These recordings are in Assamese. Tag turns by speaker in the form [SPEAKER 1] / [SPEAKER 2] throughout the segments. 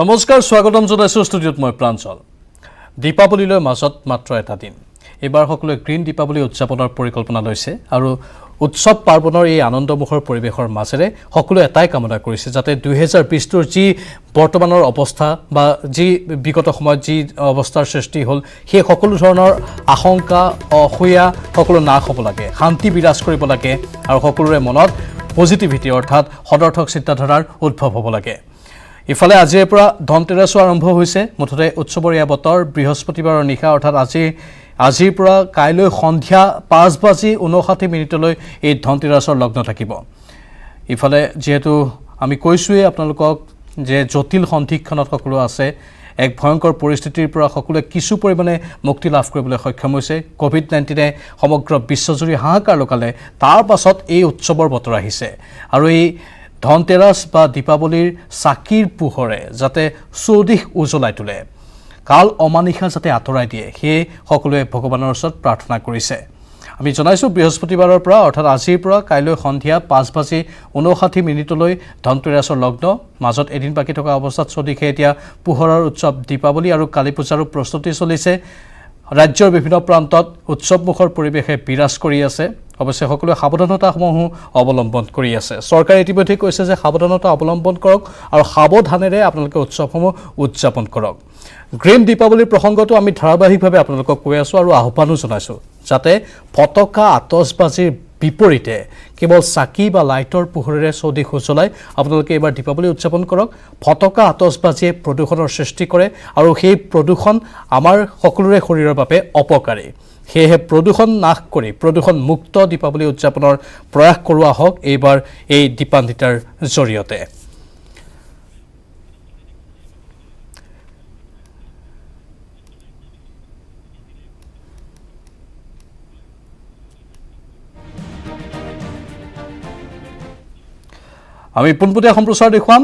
[SPEAKER 1] নমস্কাৰ স্বাগতম জনাইছো ষ্টুডিঅ'ত মই প্ৰাঞ্জল দীপাৱলীলৈ মাজত মাত্ৰ এটা দিন এবাৰ সকলোৱে গ্ৰীণ দীপাৱলী উদযাপনৰ পৰিকল্পনা লৈছে আৰু উৎসৱ পাৰ্বণৰ এই আনন্দমুখৰ পৰিৱেশৰ মাজেৰে সকলোৱে এটাই কামনা কৰিছে যাতে 2020ৰ যি বৰ্তমানৰ অৱস্থা বা যি বিগত সময়ত যি অৱস্থাৰ সৃষ্টি হ'ল সেই সকলো ধৰণৰ আশংকা অসূয়া সকলো নাশ হ'ব লাগে শান্তি বিৰাজ কৰিব লাগে আৰু সকলোৰে মনত পজিটিভিটি অৰ্থাৎ সদৰ্থক চিন্তাধাৰাৰ উদ্ভৱ হ'ব লাগে ইফালে আজিৰ পৰা ধনতেৰাছো আৰম্ভ হৈছে মুঠতে উৎসৱৰ ইয়া বতৰ বৃহস্পতিবাৰৰ নিশা অৰ্থাৎ আজিৰ পৰা কাইলৈ সন্ধিয়া 5:59 এই ধনতেৰাছৰ লগ্ন থাকিব ইফালে যেহেতু আমি কৈছোৱে আপোনালোকক যে জটিল সন্ধিক্ষণত সকলো আছে এক ভয়ংকৰ পৰিস্থিতিৰ পৰা সকলোৱে কিছু পৰিমাণে মুক্তি লাভ কৰিবলৈ সক্ষম হৈছে কোভিড-19 সমগ্ৰ বিশ্বজুৰি হাহাকাৰ লগালে তাৰ পাছত এই উৎসৱৰ বতৰ আহিছে আৰু এই ধনতেৰাছ বা দীপাৱলীৰ চাকিৰ পোহৰে যাতে চৌদিশ উজ্বলাই তোলে কাল অমানিশা যাতে আঁতৰাই দিয়ে সেই সকলোৱে ভগৱানৰ ওচৰত প্ৰাৰ্থনা কৰিছে আমি জনাইছোঁ বৃহস্পতিবাৰৰ পৰা অৰ্থাৎ আজিৰ পৰা কাইলৈ সন্ধিয়া 5:59 ধনতেৰাছৰ লগ্ন মাজত এদিন বাকী থকা অৱস্থাত চৌদিশে এতিয়া পোহৰৰ উৎসৱ দীপাৱলী আৰু কালী পূজাৰো প্ৰস্তুতি চলিছে ৰাজ্যৰ বিভিন্ন প্ৰান্তত উৎসৱমুখৰ পৰিৱেশে বিৰাজ কৰি আছে অৱশ্যে সকলোৱে সাৱধানতাসমূহ অৱলম্বন কৰি আছে চৰকাৰে ইতিমধ্যে কৈছে যে সাৱধানতা অৱলম্বন কৰক আৰু সাৱধানেৰে আপোনালোকে উৎসৱসমূহ উদযাপন কৰক গ্ৰীণ দীপাৱলীৰ প্ৰসংগটো আমি ধাৰাবাহিকভাৱে আপোনালোকক কৈ আছোঁ আৰু আহ্বানো জনাইছোঁ যাতে ফটকা আতচবাজীৰ বিপৰীতে কেৱল চাকি বা লাইটৰ পোহৰেৰে চৌদিশ উজ্বলাই আপোনালোকে এইবাৰ দীপাৱলী উদযাপন কৰক ফটকা আতচবাজীয়ে প্ৰদূষণৰ সৃষ্টি কৰে আৰু সেই প্ৰদূষণ আমাৰ সকলোৰে শৰীৰৰ বাবে অপকাৰী সেয়েহে প্ৰদূষণ নাশ কৰি প্ৰদূষণ মুক্ত দীপাৱলী উদযাপনৰ প্ৰয়াস কৰোৱা হওক এইবাৰ এই দীপান্বিতাৰ জৰিয়তে আমি পোনপটীয়া সম্প্ৰচাৰ দেখুৱাম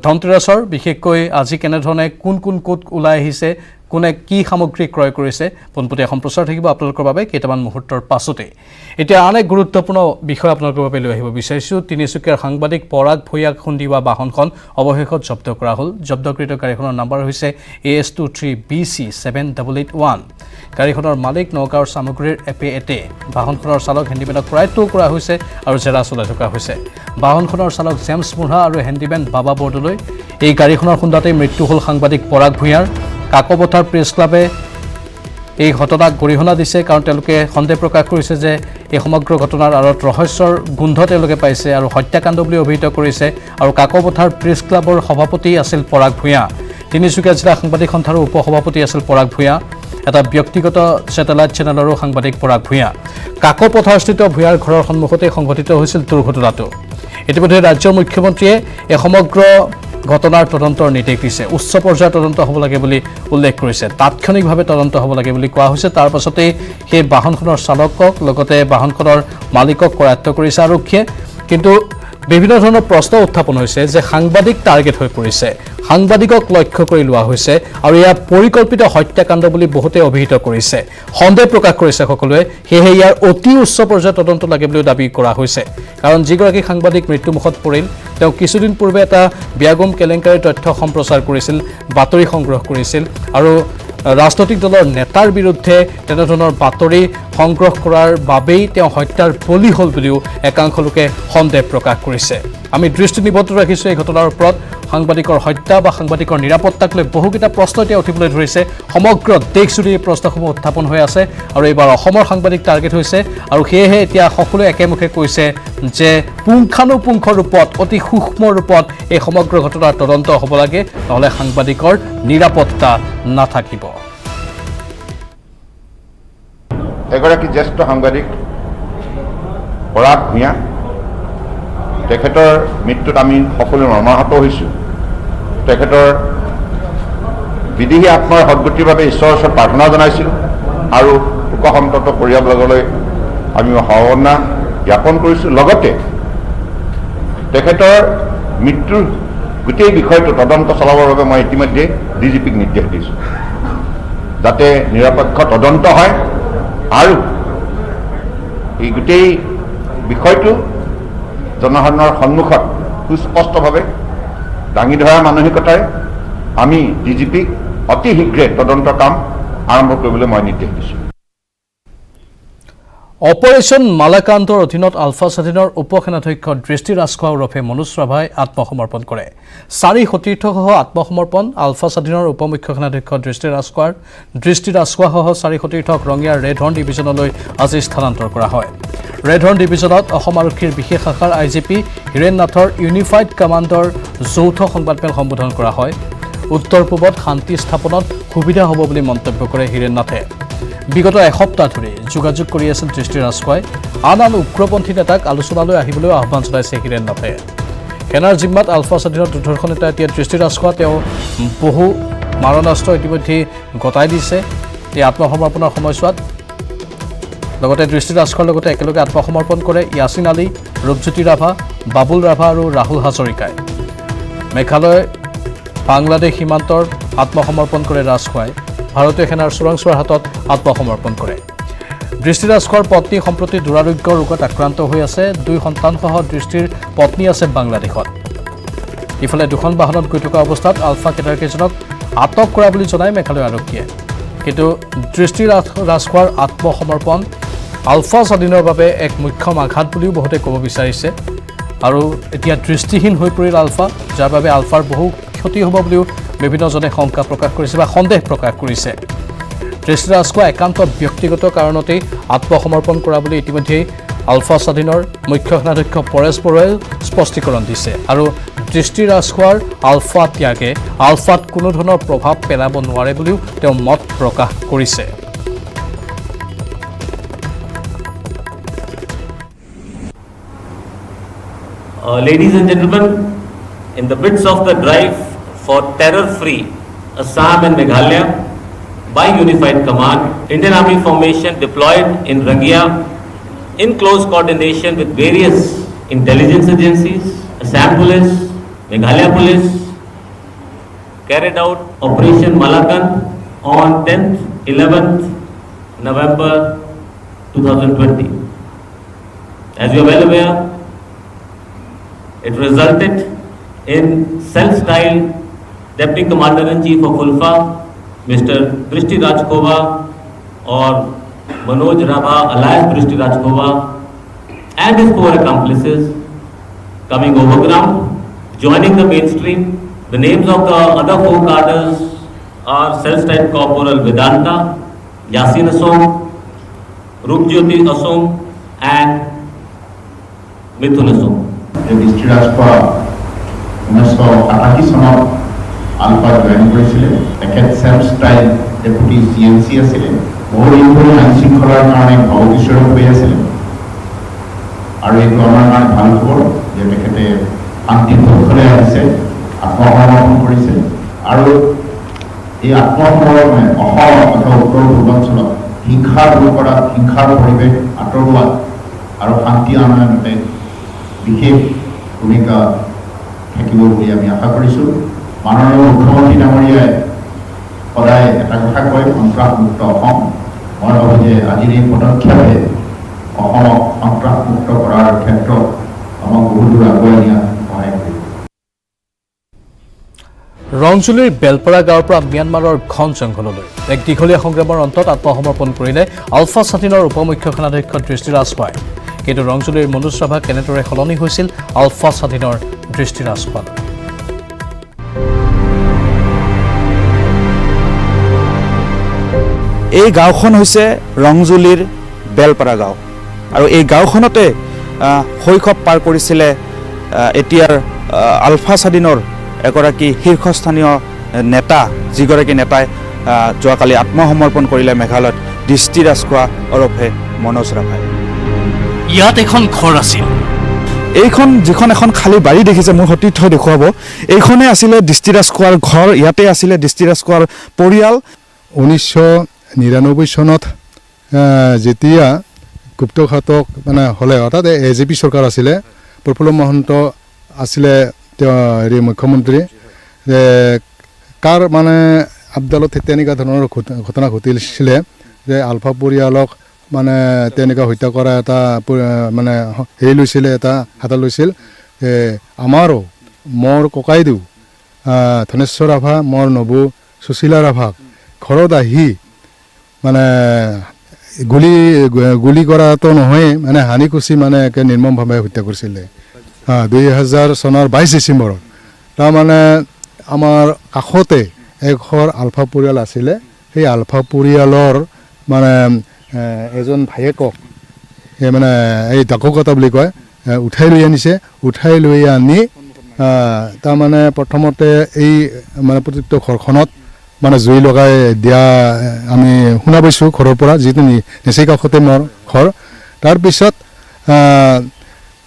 [SPEAKER 1] ধনতেৰাছৰ বিশেষকৈ আজি কেনেধৰণে কোন ক'ত ওলাই আহিছে কোনে কি সামগ্ৰী ক্ৰয় কৰিছে পোনপটীয়া সম্প্ৰচাৰ থাকিব আপোনালোকৰ বাবে কেইটামান মুহূৰ্তৰ পাছতে এতিয়া আন এক গুৰুত্বপূৰ্ণ বিষয় আপোনালোকৰ বাবে লৈ আহিব বিচাৰিছোঁ তিনিচুকীয়াৰ সাংবাদিক পৰাগ ভূঞাক খুন্দিওৱা বাহনখন অৱশেষত জব্দ কৰা হ'ল জব্দকৃত গাড়ীখনৰ নম্বৰ হৈছে AS23BC7881 গাড়ীখনৰ মালিক নগাঁৱৰ সামগ্ৰীৰ এপে বাহনখনৰ চালক হেণ্ডিমেনক প্ৰায়ত্ব কৰা হৈছে আৰু জেৰা চলাই থকা হৈছে বাহনখনৰ চালক জেমছ মুঢ়া আৰু হেণ্ডিমেন বাবা বৰদলৈ এই গাড়ীখনৰ খুন্দাতেই মৃত্যু হ'ল সাংবাদিক পৰাগ ভূঞাৰ কাকপথাৰ প্ৰেছ ক্লাবে এই ঘটনাক গৰিহণা দিছে কাৰণ তেওঁলোকে সন্দেহ প্ৰকাশ কৰিছে যে এই সমগ্ৰ ঘটনাৰ আঁৰত ৰহস্যৰ গোন্ধ তেওঁলোকে পাইছে আৰু হত্যাকাণ্ড বুলি অভিহিত কৰিছে আৰু কাকপথাৰ প্ৰেছ ক্লাবৰ সভাপতি আছিল পৰাগ ভূঞা তিনিচুকীয়া জিলা সাংবাদিক সন্থাৰ উপসভাপতি আছিল পৰাগ ভূঞা এটা ব্যক্তিগত ছেটেলাইট চেনেলৰো সাংবাদিক পৰাগ ভূঞা কাকপথাৰস্থিত ভূঞাৰ ঘৰৰ সন্মুখতে সংঘটিত হৈছিল দুৰ্ঘটনাটো ইতিমধ্যে ৰাজ্যৰ মুখ্যমন্ত্ৰীয়ে এই সমগ্ৰ ঘটনাৰ তদন্তৰ নিৰ্দেশ দিছে উচ্চ পৰ্যায়ৰ তদন্ত হ'ব লাগে বুলি উল্লেখ কৰিছে তাৎক্ষণিকভাৱে তদন্ত হ'ব লাগে বুলি কোৱা হৈছে তাৰ পাছতেই সেই বাহনখনৰ চালকক লগতে বাহনখনৰ মালিকক কৰায়ত্ব কৰিছে আৰক্ষীয়ে কিন্তু বিভিন্ন ধৰণৰ প্ৰশ্ন উত্থাপন হৈছে যে সাংবাদিক টাৰ্গেট হৈ পৰিছে সাংবাদিকক লক্ষ্য কৰি লোৱা হৈছে আৰু ইয়াৰ পৰিকল্পিত হত্যাকাণ্ড বুলি বহুতে অভিহিত কৰিছে সন্দেহ প্ৰকাশ কৰিছে সকলোৱে সেয়েহে ইয়াৰ অতি উচ্চ পৰ্যায়ৰ তদন্ত লাগে বুলি দাবী কৰা হৈছে কাৰণ যিগৰাকী সাংবাদিক মৃত্যুমুখত পৰিল তেওঁ কিছুদিন পূৰ্বে এটা বিয়াগুম কেলেংকাৰীৰ তথ্য সম্প্ৰচাৰ কৰিছিল বাতৰি সংগ্ৰহ কৰিছিল আৰু ৰাজনৈতিক দলৰ নেতাৰ বিৰুদ্ধে তেনেধৰণৰ বাতৰি সংগ্ৰহ কৰাৰ বাবেই তেওঁ হত্যাৰ বলি হ'ল বুলিও একাংশ লোকে সন্দেহ প্ৰকাশ কৰিছে আমি দৃষ্টি নিবদ্ধ ৰাখিছোঁ এই ঘটনাৰ ওপৰত সাংবাদিকৰ হত্যা বা সাংবাদিকৰ নিৰাপত্তাক লৈ বহুকেইটা প্ৰশ্ন এতিয়া উঠিবলৈ ধৰিছে সমগ্ৰ দেশজুৰি এই প্ৰশ্নসমূহ উত্থাপন হৈ আছে আৰু এইবাৰ অসমৰ সাংবাদিক টাৰ্গেট হৈছে আৰু সেয়েহে এতিয়া সকলোৱে একেমুখে কৈছে যে পুংখানুপুংখ ৰূপত অতি সূক্ষ্ম ৰূপত এই সমগ্ৰ ঘটনাৰ তদন্ত হ'ব লাগে নহ'লে সাংবাদিকৰ নিৰাপত্তা নাথাকিব
[SPEAKER 2] এগৰাকী জ্যেষ্ঠ সাংবাদিক পৰাগ ভূঞা তেখেতৰ মৃত্যুত আমি সকলো মৰ্মাহত হৈছোঁ তেখেতৰ বিদেহী আত্মাৰ সদ্গতিৰ বাবে ঈশ্বৰৰ ওচৰত প্ৰাৰ্থনা জনাইছিলোঁ আৰু শোকসন্তপ্ত পৰিয়ালবৰ্গলৈ আমি সমবেদনা জ্ঞাপন কৰিছোঁ লগতে তেখেতৰ মৃত্যুৰ গোটেই বিষয়টো তদন্ত চলাবৰ বাবে মই ইতিমধ্যে ডিজিপিক নিৰ্দেশ দিছোঁ যাতে নিৰপেক্ষ তদন্ত হয় আৰু এই গোটেই বিষয়টো জনসাধাৰণৰ সন্মুখত সুস্পষ্টভাৱে দাঙি ধৰাৰ মানসিকতাৰে আমি ডিজিপিক অতি শীঘ্ৰে তদন্তৰ কাম আৰম্ভ কৰিবলৈ মই নিৰ্দেশ দিছোঁ।
[SPEAKER 1] অপাৰেশ্যন মালাকান্তৰ অধীনত আলফা স্বাধীনৰ উপসেনাধ্যক্ষ দৃষ্টি ৰাজখোৱা ওৰফে মনোজ ৰাভাই আত্মসমৰ্পণ কৰে। 4 সতীৰ্থসহ আত্মসমৰ্পণ আলফা স্বাধীনৰ উপ মুখ্য সেনাধ্যক্ষ দৃষ্টি ৰাজখোৱাসহ 4 সতীৰ্থক ৰঙিয়াৰ ৰেড হৰ্ণ ডিভিজনলৈ আজি স্থানান্তৰ কৰা হয়। ৰেড হৰ্ণ ডিভিজনত অসম আৰক্ষীৰ বিশেষ শাখাৰ IGP হীৰেন নাথৰ ইউনিফাইড কমাণ্ডৰ যৌথ সংবাদমেল সম্বোধন কৰা হয়। উত্তৰ পূবত শান্তি স্থাপনত সুবিধা হ'ব বুলি মন্তব্য কৰে হীৰেন নাথে। বিগত এসপ্তাহ ধৰি যোগাযোগ কৰি আছিল দৃষ্টি ৰাজখোৱাই। আন উগ্ৰপন্থী নেতাক আলোচনালৈ আহিবলৈ আহ্বান জনাইছে হীৰেন নাথে। সেনাৰ জিম্মাত আলফা স্বাধীনৰ দুৰ্ধৰ্ষ নেতা এতিয়া দৃষ্টি ৰাজখোৱা। তেওঁ বহু মাৰণাস্ত্ৰ ইতিমধ্যে গতাই দিছে এই আত্মসমৰ্পণৰ সময়ছোৱাত। লগতে দৃষ্টি ৰাজখোৱাৰ লগতে একেলগে আত্মসমৰ্পণ কৰে ইয়াছিন আলী, ৰূপজ্যোতি ৰাভা, বাবুল ৰাভা আৰু ৰাহুল হাজৰিকাই। মেঘালয় বাংলাদেশ সীমান্তৰ আত্মসমৰ্পণ কৰে ৰাজখোৱাই। ভাৰতীয় সেনাৰ চোৰাংচোৱাৰ হাতত আত্মসমৰ্পণ কৰে। দৃষ্টি ৰাজখোৱাৰ পত্নী সম্প্ৰতি দুৰাৰোগ্য ৰোগত আক্ৰান্ত হৈ আছে। 2 সন্তানসহ দৃষ্টিৰ পত্নী আছে বাংলাদেশত। ইফালে 2খন বাহনত গৈ থকা অৱস্থাত আলফা কেডাৰকেইজনক আটক কৰা বুলি জনায় মেঘালয় আৰক্ষীয়ে। কিন্তু দৃষ্টি ৰাজখোৱাৰ আত্মসমৰ্পণ আলফা স্বাধীনৰ বাবে এক মুখ্যম আঘাত বুলিও বহুতে ক'ব বিচাৰিছে। আৰু এতিয়া দৃষ্টিহীন হৈ পৰিল আলফা, যাৰ বাবে আলফাৰ বহু ক্ষতি হ'ব বুলিও বিভিন্নজনে শংকা প্ৰকাশ কৰিছে বা সন্দেহ প্ৰকাশ কৰিছে। দৃষ্টি ৰাজখোৱা একান্ত ব্যক্তিগত কাৰণতেই আত্মসমৰ্পণ কৰা বুলি ইতিমধ্যেই আলফা স্বাধীনৰ মুখ্য সেনাধ্যক্ষ পৰেশ বৰুৱাই স্পষ্টীকৰণ দিছে। আৰু দৃষ্টি ৰাজখোৱাৰ আলফা ত্যাগে আলফাত কোনো ধৰণৰ প্ৰভাৱ পেলাব নোৱাৰে বুলিও তেওঁ মত প্ৰকাশ কৰিছে।
[SPEAKER 3] Ladies and gentlemen, in the midst of the drive for terror-free Assam and Meghalaya by Unified Command, Indian Army formation deployed in Rangia in close coordination with various intelligence agencies, Assam Police, Meghalaya Police, carried out Operation Malakan on 10th, 11th November 2020. As you are well aware, it resulted in self-styled Deputy Commander-in-Chief of ULFA, Mr. Drishti Rajkhova or Manoj Rabha alias Drishti Rajkhova and his 4 accomplices coming overground, joining the mainstream. The names of the other 4 cadres are self-styled Corporal Vedanta, Yasin Asom, Rupjyoti Asom and Mithun Asom.
[SPEAKER 2] দৃষ্টি ৰাজখোৱা 1988 চনত আলফা জইন কৰিছিলে। তেখেত চেল্ফ ষ্টাইল ডেপুটি CNC আছিলে। বহুদিন ধৰি আইন শৃংখলাৰ কাৰণে ভাৱবিস্বৰূপ হৈ আছিলে। আৰু এইটো আমাৰ কাৰণে ভাল খবৰ যে তেখেতে শান্তিৰ পক্ষলৈ আহিছে, আত্মসমৰ্পণ কৰিছে। আৰু এই আত্মসমৰ্পণে অসম তথা উত্তৰ পূৰ্বাঞ্চলত হিংসা দূৰ কৰাত, হিংসাৰ পৰিৱেশ আঁতৰোৱাত আৰু শান্তি আনয়নতে বিশেষ ভূমিকা থাকিব বুলি আমি আশা কৰিছোঁ। মাননীয় মুখ্যমন্ত্ৰী ডাঙৰীয়াই সদায় এটা কথা কয়, সন্ত্ৰাসমুক্ত অসম। মই ভাবোঁ যে আজিৰ এই পদক্ষেপে অসমক সন্ত্ৰাসমুক্ত কৰাৰ ক্ষেত্ৰত আমাক বহু দূৰ আগুৱাই নিয়াত সহায় কৰিব।
[SPEAKER 1] ৰংজুলিৰ বেলপাৰা গাঁৱৰ পৰা ম্যানমাৰৰ ঘন জংঘললৈ এক দীঘলীয়া সংগ্ৰামৰ অন্তত আত্মসমৰ্পণ কৰিলে আলফা স্বাধীনৰ উপ মুখ্য সেনাধ্যক্ষ দৃষ্টি ৰাজখোৱাই। কিন্তু ৰংজুলিৰ মনোজ ৰাভা কেনেদৰে সলনি হৈছিল আলফা স্বাধীনৰ দৃষ্টি ৰাজখোৱা।
[SPEAKER 4] এই গাঁওখন হৈছে ৰংজুলিৰ বেলপাৰা গাঁও আৰু এই গাঁওখনতে শৈশৱ পাৰ কৰিছিলে এতিয়াৰ আলফা স্বাধীনৰ এগৰাকী শীৰ্ষস্থানীয় নেতা, যিগৰাকী নেতাই যোৱাকালি আত্মসমৰ্পণ কৰিলে মেঘালয়ত, দৃষ্টি ৰাজখোৱা ওৰফে মনোজ ৰাভাই।
[SPEAKER 1] ইয়াত এখন ঘৰ আছিল।
[SPEAKER 4] এইখন যিখন এখন খালী বাৰী দেখিছে, মোৰ সতীৰ্থই দেখুৱাব, এইখনে আছিলে দৃষ্টি ৰাজখোৱাৰ ঘৰ। ইয়াতে আছিলে দৃষ্টি ৰাজখোৱাৰ পৰিয়াল।
[SPEAKER 5] 1999 চনত যেতিয়া গুপ্তঘাতক মানে হ'লে, অৰ্থাৎ AJP চৰকাৰ আছিলে, প্ৰফুল্ল মহন্ত আছিলে তেওঁ মুখ্যমন্ত্ৰী, কাৰ মানে আবদালত তেনেকুৱা ধৰণৰ ঘটনা ঘটিছিলে যে আলফা পৰিয়ালক মানে তেনেকুৱা হত্যা কৰা এটা মানে হেৰি লৈছিলে, এটা হাতত লৈছিল। আমাৰো মোৰ ককাইদেউ ধনেশ্বৰ ৰাভা মোৰ নবৌ সুশীলা ৰাভাক ঘৰত আহি মানে গুলি কৰাটো নহয় মানে হানিকুচি মানে একে নিৰ্মমভাৱে হত্যা কৰিছিলে 2000 চনৰ 22 ডিচেম্বৰত তাৰমানে আমাৰ কাষতে এঘৰ আলফা পৰিয়াল আছিলে সেই আলফা পৰিয়ালৰ মানে এজন ভায়েকক মানে এই ডাককতা বুলি কয় উঠাই লৈ আনিছে উঠাই লৈ আনি তাৰমানে প্ৰথমতে এই মানে প্ৰত্যেকটো ঘৰখনত মানে জুই লগাই দিয়া আমি শুনা পাইছোঁ ঘৰৰ পৰা যিটো নিচেই কাষতে মোৰ ঘৰ তাৰপিছত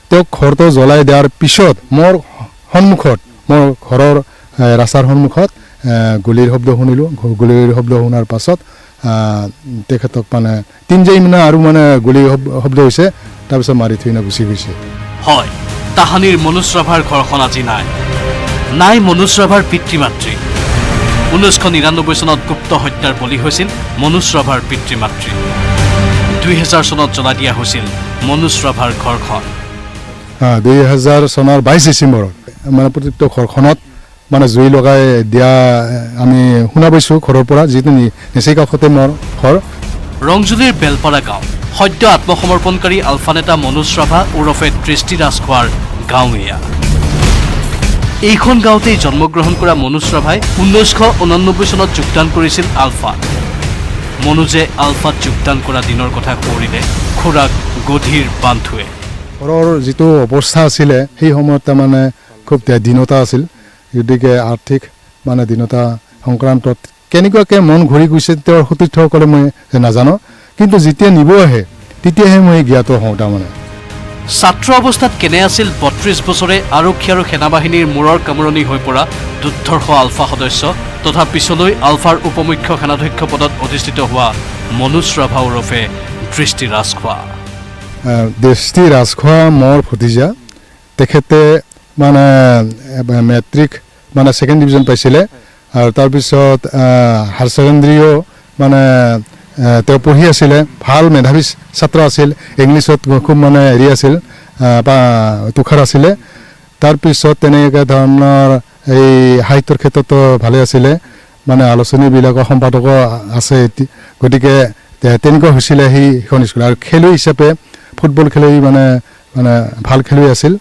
[SPEAKER 5] তেওঁক ঘৰটো জ্বলাই দিয়াৰ পিছত মোৰ সন্মুখত মোৰ ঘৰৰ ৰাস্তাৰ সন্মুখত গুলিৰ শব্দ শুনিলোঁ গুলিৰ শব্দ শুনাৰ পাছত তেখেতক মানে তিনিজেই মানে আৰু মানে গুলি শব্দ হৈছে তাৰপিছত মাৰি থৈ গুচি গৈছে
[SPEAKER 1] হয় তাহানিৰ মনোজ ৰাভাৰ ঘৰখন আজি নাই মনোজ ৰাভাৰ পিতৃ মাতৃ 1999 চনত গুপ্ত হত্যাৰ বলি হৈছিল মনোজ ৰাভাৰ পিতৃ মাতৃ 2000 চনত জ্বলাই দিয়া হৈছিল মনোজ ৰাভাৰ ঘৰখন
[SPEAKER 5] 2000 চনৰ 22 ডিচেম্বৰত মানে প্ৰত্যেকটো ঘৰখনত মানে জুই লগাই দিয়া আমি শুনা পাইছোঁ ঘৰৰ পৰা যিটো নিচেই কাষতে মোৰ ঘৰ
[SPEAKER 1] ৰংজুলিৰ বেলপাৰা গাঁও সদ্য আত্মসমৰ্পণকাৰী আলফা নেতা মনোজ ৰাভা ওৰফে দৃষ্টি ৰাজখোৱাৰ গাঁও এয়া এইখন গাঁৱতেই জন্মগ্ৰহণ কৰা মনোজ ৰাভাই 1989 চনত যোগদান কৰিছিল আলফাত মনোজে আলফাত যোগদান কৰা দিনৰ কথা সোঁৱৰিলে খুৰাক গধীৰ বান্ধুৱে
[SPEAKER 5] ঘৰৰ যিটো অৱস্থা আছিলে সেই সময়ত তাৰমানে খুব দীনতা আছিল গতিকে আৰ্থিক মানে দীনতা সংক্ৰান্তত কেনেকুৱাকৈ মন ঘূৰি গৈছে তেওঁৰ সতীৰ্থসকলে মই নাজানো কিন্তু যেতিয়া নিব আহে তেতিয়াহে মই জ্ঞাত হওঁ তাৰমানে
[SPEAKER 1] ছাত্ৰ অৱস্থাত কেনে আছিল 32 বছৰে আৰক্ষী আৰু সেনাবাহিনীৰ মূৰৰ কামৰণি হৈ পৰা দুৰ্ধৰ্ষ আলফা সদস্য তথা পিছলৈ আলফাৰ উপমুখ্য সেনাধ্যক্ষ পদত অধিষ্ঠিত হোৱা মনোজ ৰাভা ওৰফে দৃষ্টি ৰাজখোৱা
[SPEAKER 5] দৃষ্টি ৰাজখোৱা মোৰ ভতিজা তেখেতে মানে মেট্ৰিক মানে ছেকেণ্ড ডিভিজন পাইছিলে আৰু তাৰপিছত হায়াৰ ছেকেণ্ডেৰীও মানে তেওঁ পঢ়ি আছিলে ভাল মেধাৱী ছাত্ৰ আছিল ইংলিছত খুব মানে হেৰি আছিল তুষাৰ আছিলে তাৰপিছত তেনেকৈ ধৰণৰ এই সাহিত্যৰ ক্ষেত্ৰতো ভালে আছিলে মানে আলোচনীবিলাকৰ সম্পাদকো আছে গতিকে তেনেকুৱা হৈছিলে সেইখন স্কুল আৰু খেলুৱৈ হিচাপে ফুটবল খেলুৱৈ মানে ভাল খেলুৱৈ আছিল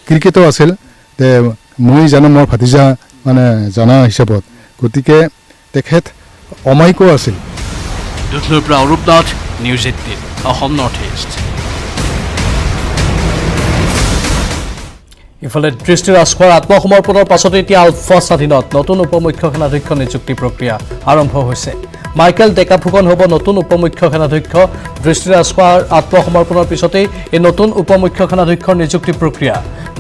[SPEAKER 5] ক্ৰিকেটো আছিল মই জানো মোৰ ভতিজা মানে জনা হিচাপত গতিকে তেখেত অমায়িকো আছিল
[SPEAKER 1] দুধনৈৰ পৰা Arup Nath news 18 Assam north east ইফালে দৃষ্টি ৰাজখোৱাৰ আত্মসমৰ্পণৰ পাছতে এতিয়া আলফা স্বাধীনত নতুন উপমুখ্য সেনাধ্যক্ষ নিযুক্তি প্ৰক্ৰিয়া আৰম্ভ হৈছে মাইকেল ডেকা ফুকন হ'ব নতুন উপমুখ্য সেনাধ্যক্ষ দৃষ্টি ৰাজখোৱাৰ আত্মসমৰ্পণৰ পিছতেই এই নতুন উপমুখ্য সেনাধ্যক্ষৰ নিযুক্তি প্ৰক্ৰিয়া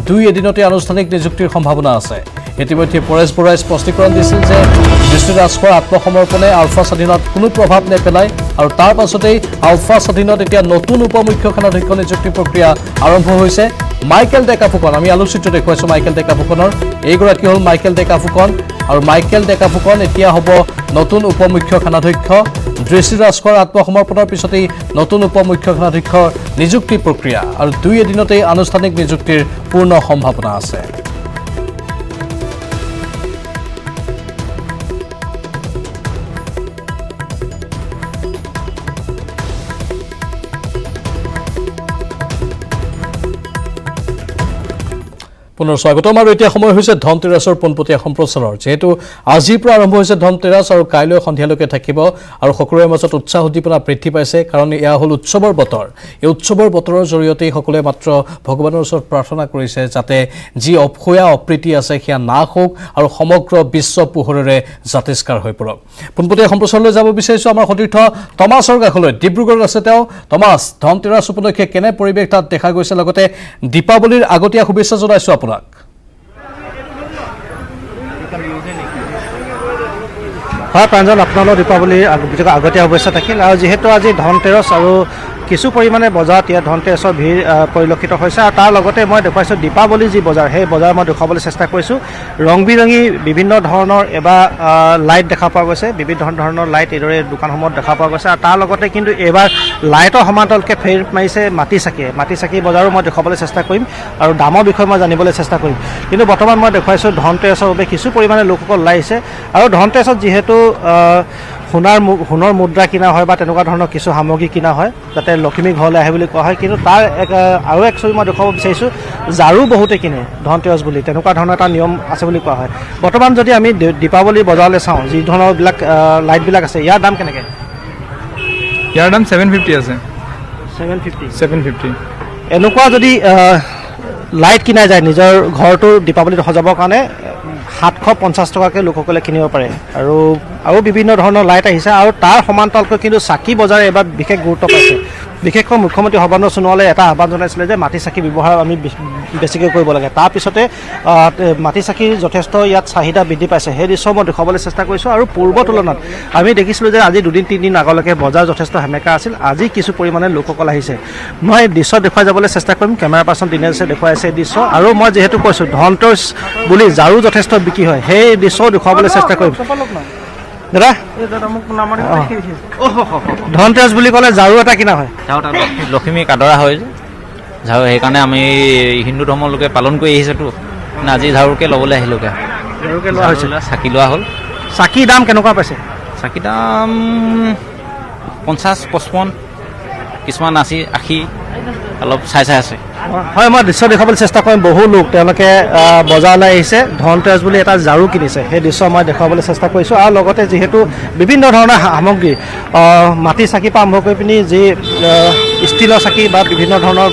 [SPEAKER 1] 2 এদিনতে আনুষ্ঠানিক নিযুক্তিৰ সম্ভাৱনা আছে ইতিমধ্যে পৰেশ বৰাই স্পষ্টীকৰণ দিছিল যে দৃষ্টি ৰাজখোৱাৰ আত্মসমৰ্পণে আলফা স্বাধীনত কোনো প্ৰভাৱ নেপেলায় আৰু তাৰ পাছতেই আলফা স্বাধীনত এতিয়া নতুন উপমুখ্য সেনাধ্যক্ষ নিযুক্তি প্ৰক্ৰিয়া আৰম্ভ হৈছে মাইকেল ডেকা ফুকন আমি আলোকচিত্ৰ দেখুৱাইছোঁ মাইকেল ডেকা ফুকনৰ এইগৰাকী হ'ল মাইকেল ডেকা ফুকন আৰু মাইকেল ডেকা ফুকন এতিয়া হ'ব নতুন উপমুখ্য সেনাধ্যক্ষ দৃষ্টি ৰাজখোৱাৰ আত্মসমৰ্পণৰ পিছতেই নতুন উপমুখ্য সেনাধ্যক্ষৰ নিযুক্তি প্ৰক্ৰিয়া আৰু 2 এদিনতেই আনুষ্ঠানিক নিযুক্তিৰ পূৰ্ণ সম্ভাৱনা আছে পুনৰ স্বাগতম আৰু এতিয়া সময় হৈছে ধনতেৰাছৰ পোনপটীয়া সম্প্ৰচাৰৰ যেহেতু আজিৰ পৰা আৰম্ভ হৈছে ধনতেৰাছ আৰু কাইলৈ সন্ধিয়ালৈকে থাকিব আৰু সকলোৰে মাজত উৎসাহ উদ্দীপনা বৃদ্ধি পাইছে কাৰণ এয়া হ'ল উৎসৱৰ বতৰ এই উৎসৱৰ বতৰৰ জৰিয়তে সকলোৱে মাত্ৰ ভগৱানৰ ওচৰত প্ৰাৰ্থনা কৰিছে যাতে যি অপয়া অপ্ৰীতি আছে সেয়া নাশ হওক আৰু সমগ্ৰ বিশ্ব পোহৰেৰে জাতিষ্কাৰ হৈ পৰক পোনপটীয়া সম্প্ৰচাৰলৈ যাব বিচাৰিছোঁ আমাৰ সতীৰ্থ তমাছৰ কাষলৈ ডিব্ৰুগড়ত আছে তেওঁ তমাছ ধনতেৰাছ উপলক্ষে কেনে পৰিৱেশ তাত দেখা গৈছে লগতে দীপাৱলীৰ আগতীয়া শুভেচ্ছা জনাইছোঁ আপোনাক
[SPEAKER 6] হয় প্ৰাঞ্জল আপোনালোক দীপাৱলীৰ আগতীয়া শুভেচ্ছা থাকিল আৰু যিহেতু আজি ধনতেৰছ আৰু কিছু পৰিমাণে বজাৰত ইয়াত ধনতেৰছৰ ভিৰ পৰিলক্ষিত হৈছে আৰু তাৰ লগতে মই দেখুৱাইছোঁ দীপাৱলী যি বজাৰ সেই বজাৰ মই দেখুৱাবলৈ চেষ্টা কৰিছোঁ ৰং বিৰঙী বিভিন্ন ধৰণৰ এবাৰ লাইট দেখা পোৱা গৈছে বিভিন্ন ধৰণৰ লাইট এইদৰে দোকানসমূহত দেখা পোৱা গৈছে আৰু তাৰ লগতে কিন্তু এইবাৰ লাইটৰ সমান্তৰালকৈ ফেৰ মাৰিছে মাটি চাকি বজাৰো মই দেখুৱাবলৈ চেষ্টা কৰিম আৰু দামৰ বিষয়ে মই জানিবলৈ চেষ্টা কৰিম কিন্তু বৰ্তমান মই দেখুৱাইছোঁ ধনতেৰছৰ বাবে কিছু পৰিমাণে লোকসকল ওলাই আহিছে আৰু ধনতেৰছত যিহেতু সোণৰ মুদ্ৰা কিনা হয় বা তেনেকুৱা ধৰণৰ কিছু সামগ্ৰী কিনা হয় যাতে লখিমী ঘৰলৈ আহে বুলি কোৱা হয় কিন্তু তাৰ আৰু এক ছবি মই দেখুৱাব বিচাৰিছোঁ ঝাৰু বহুতে কিনে ধনতেৰছ বুলি তেনেকুৱা ধৰণৰ এটা নিয়ম আছে বুলি কোৱা হয় বৰ্তমান যদি আমি দীপাৱলী বজাৰলৈ চাওঁ যি ধৰণৰ লাইটবিলাক আছে ইয়াৰ দাম কেনেকৈ
[SPEAKER 7] ইয়াৰ দাম 750 আছে
[SPEAKER 6] 750 এনেকুৱা যদি লাইট কিনা যায় নিজৰ ঘৰটো দীপাৱলীত সজাবৰ কাৰণে 750 টকাকৈ লোকসকলে কিনিব পাৰে আৰু বিভিন্ন ধৰণৰ লাইট আহিছে আৰু তাৰ সমান্তৰালকৈ কিন্তু চাকি বজাৰে এবাৰ বিশেষ গুৰুত্ব পাইছে বিশেষকৈ মুখ্যমন্ত্ৰী সৰ্বানন্দ সোণোৱালে এটা আহ্বান জনাইছিলে যে মাটি চাকি ব্যৱহাৰ আমি বেছিকৈ কৰিব লাগে তাৰপিছতে মাটি চাকিৰ যথেষ্ট ইয়াত চাহিদা বৃদ্ধি পাইছে সেই দৃশ্য মই দেখুৱাবলৈ চেষ্টা কৰিছোঁ আৰু পূৰ্বৰ তুলনাত আমি দেখিছিলোঁ যে আজি 2-3 দিন আগলৈকে বজাৰ যথেষ্ট সেমেকা আছিল আজি কিছু পৰিমাণে লোকসকল আহিছে মই দৃশ্য দেখুৱাই যাবলৈ চেষ্টা কৰিম কেমেৰা পাৰ্চন দিনেশে দেখুৱাই আছে দৃশ্য আৰু মই যিহেতু কৈছোঁ ধনতেৰছ বুলি ঝাৰু যথেষ্ট বিক্ৰী হয় সেই দৃশ্যও দেখুৱাবলৈ চেষ্টা কৰিম দাদা ধনতেৰছ বুলি ক'লে ঝাৰু এটা কিনা হয়
[SPEAKER 8] লখিমীক আদৰা হয় যে ঝাৰু সেইকাৰণে আমি হিন্দু ধৰ্মৰ লোকে পালন কৰি আহিছেতো আজি ঝাৰুকে ল'বলৈ আহিলোগৈ
[SPEAKER 6] ঝাৰুকে লোৱা হৈছে
[SPEAKER 8] চাকি লোৱা হ'ল
[SPEAKER 6] চাকিৰ দাম কেনেকুৱা পাইছে
[SPEAKER 8] চাকি দাম 50-55 কিছুমান 80 অলপ চাই আছে
[SPEAKER 6] হয় মই দৃশ্য দেখুৱাবলৈ চেষ্টা কৰিম বহু লোক তেওঁলোকে বজাৰলৈ আহিছে ধনতেৰছ বুলি এটা ঝাৰু কিনিছে সেই দৃশ্য মই দেখুৱাবলৈ চেষ্টা কৰিছোঁ আৰু লগতে যিহেতু বিভিন্ন ধৰণৰ সামগ্ৰী মাটিৰ চাকিৰ পৰা আৰম্ভ কৰি পিনি যি ষ্টিলৰ চাকি বা বিভিন্ন ধৰণৰ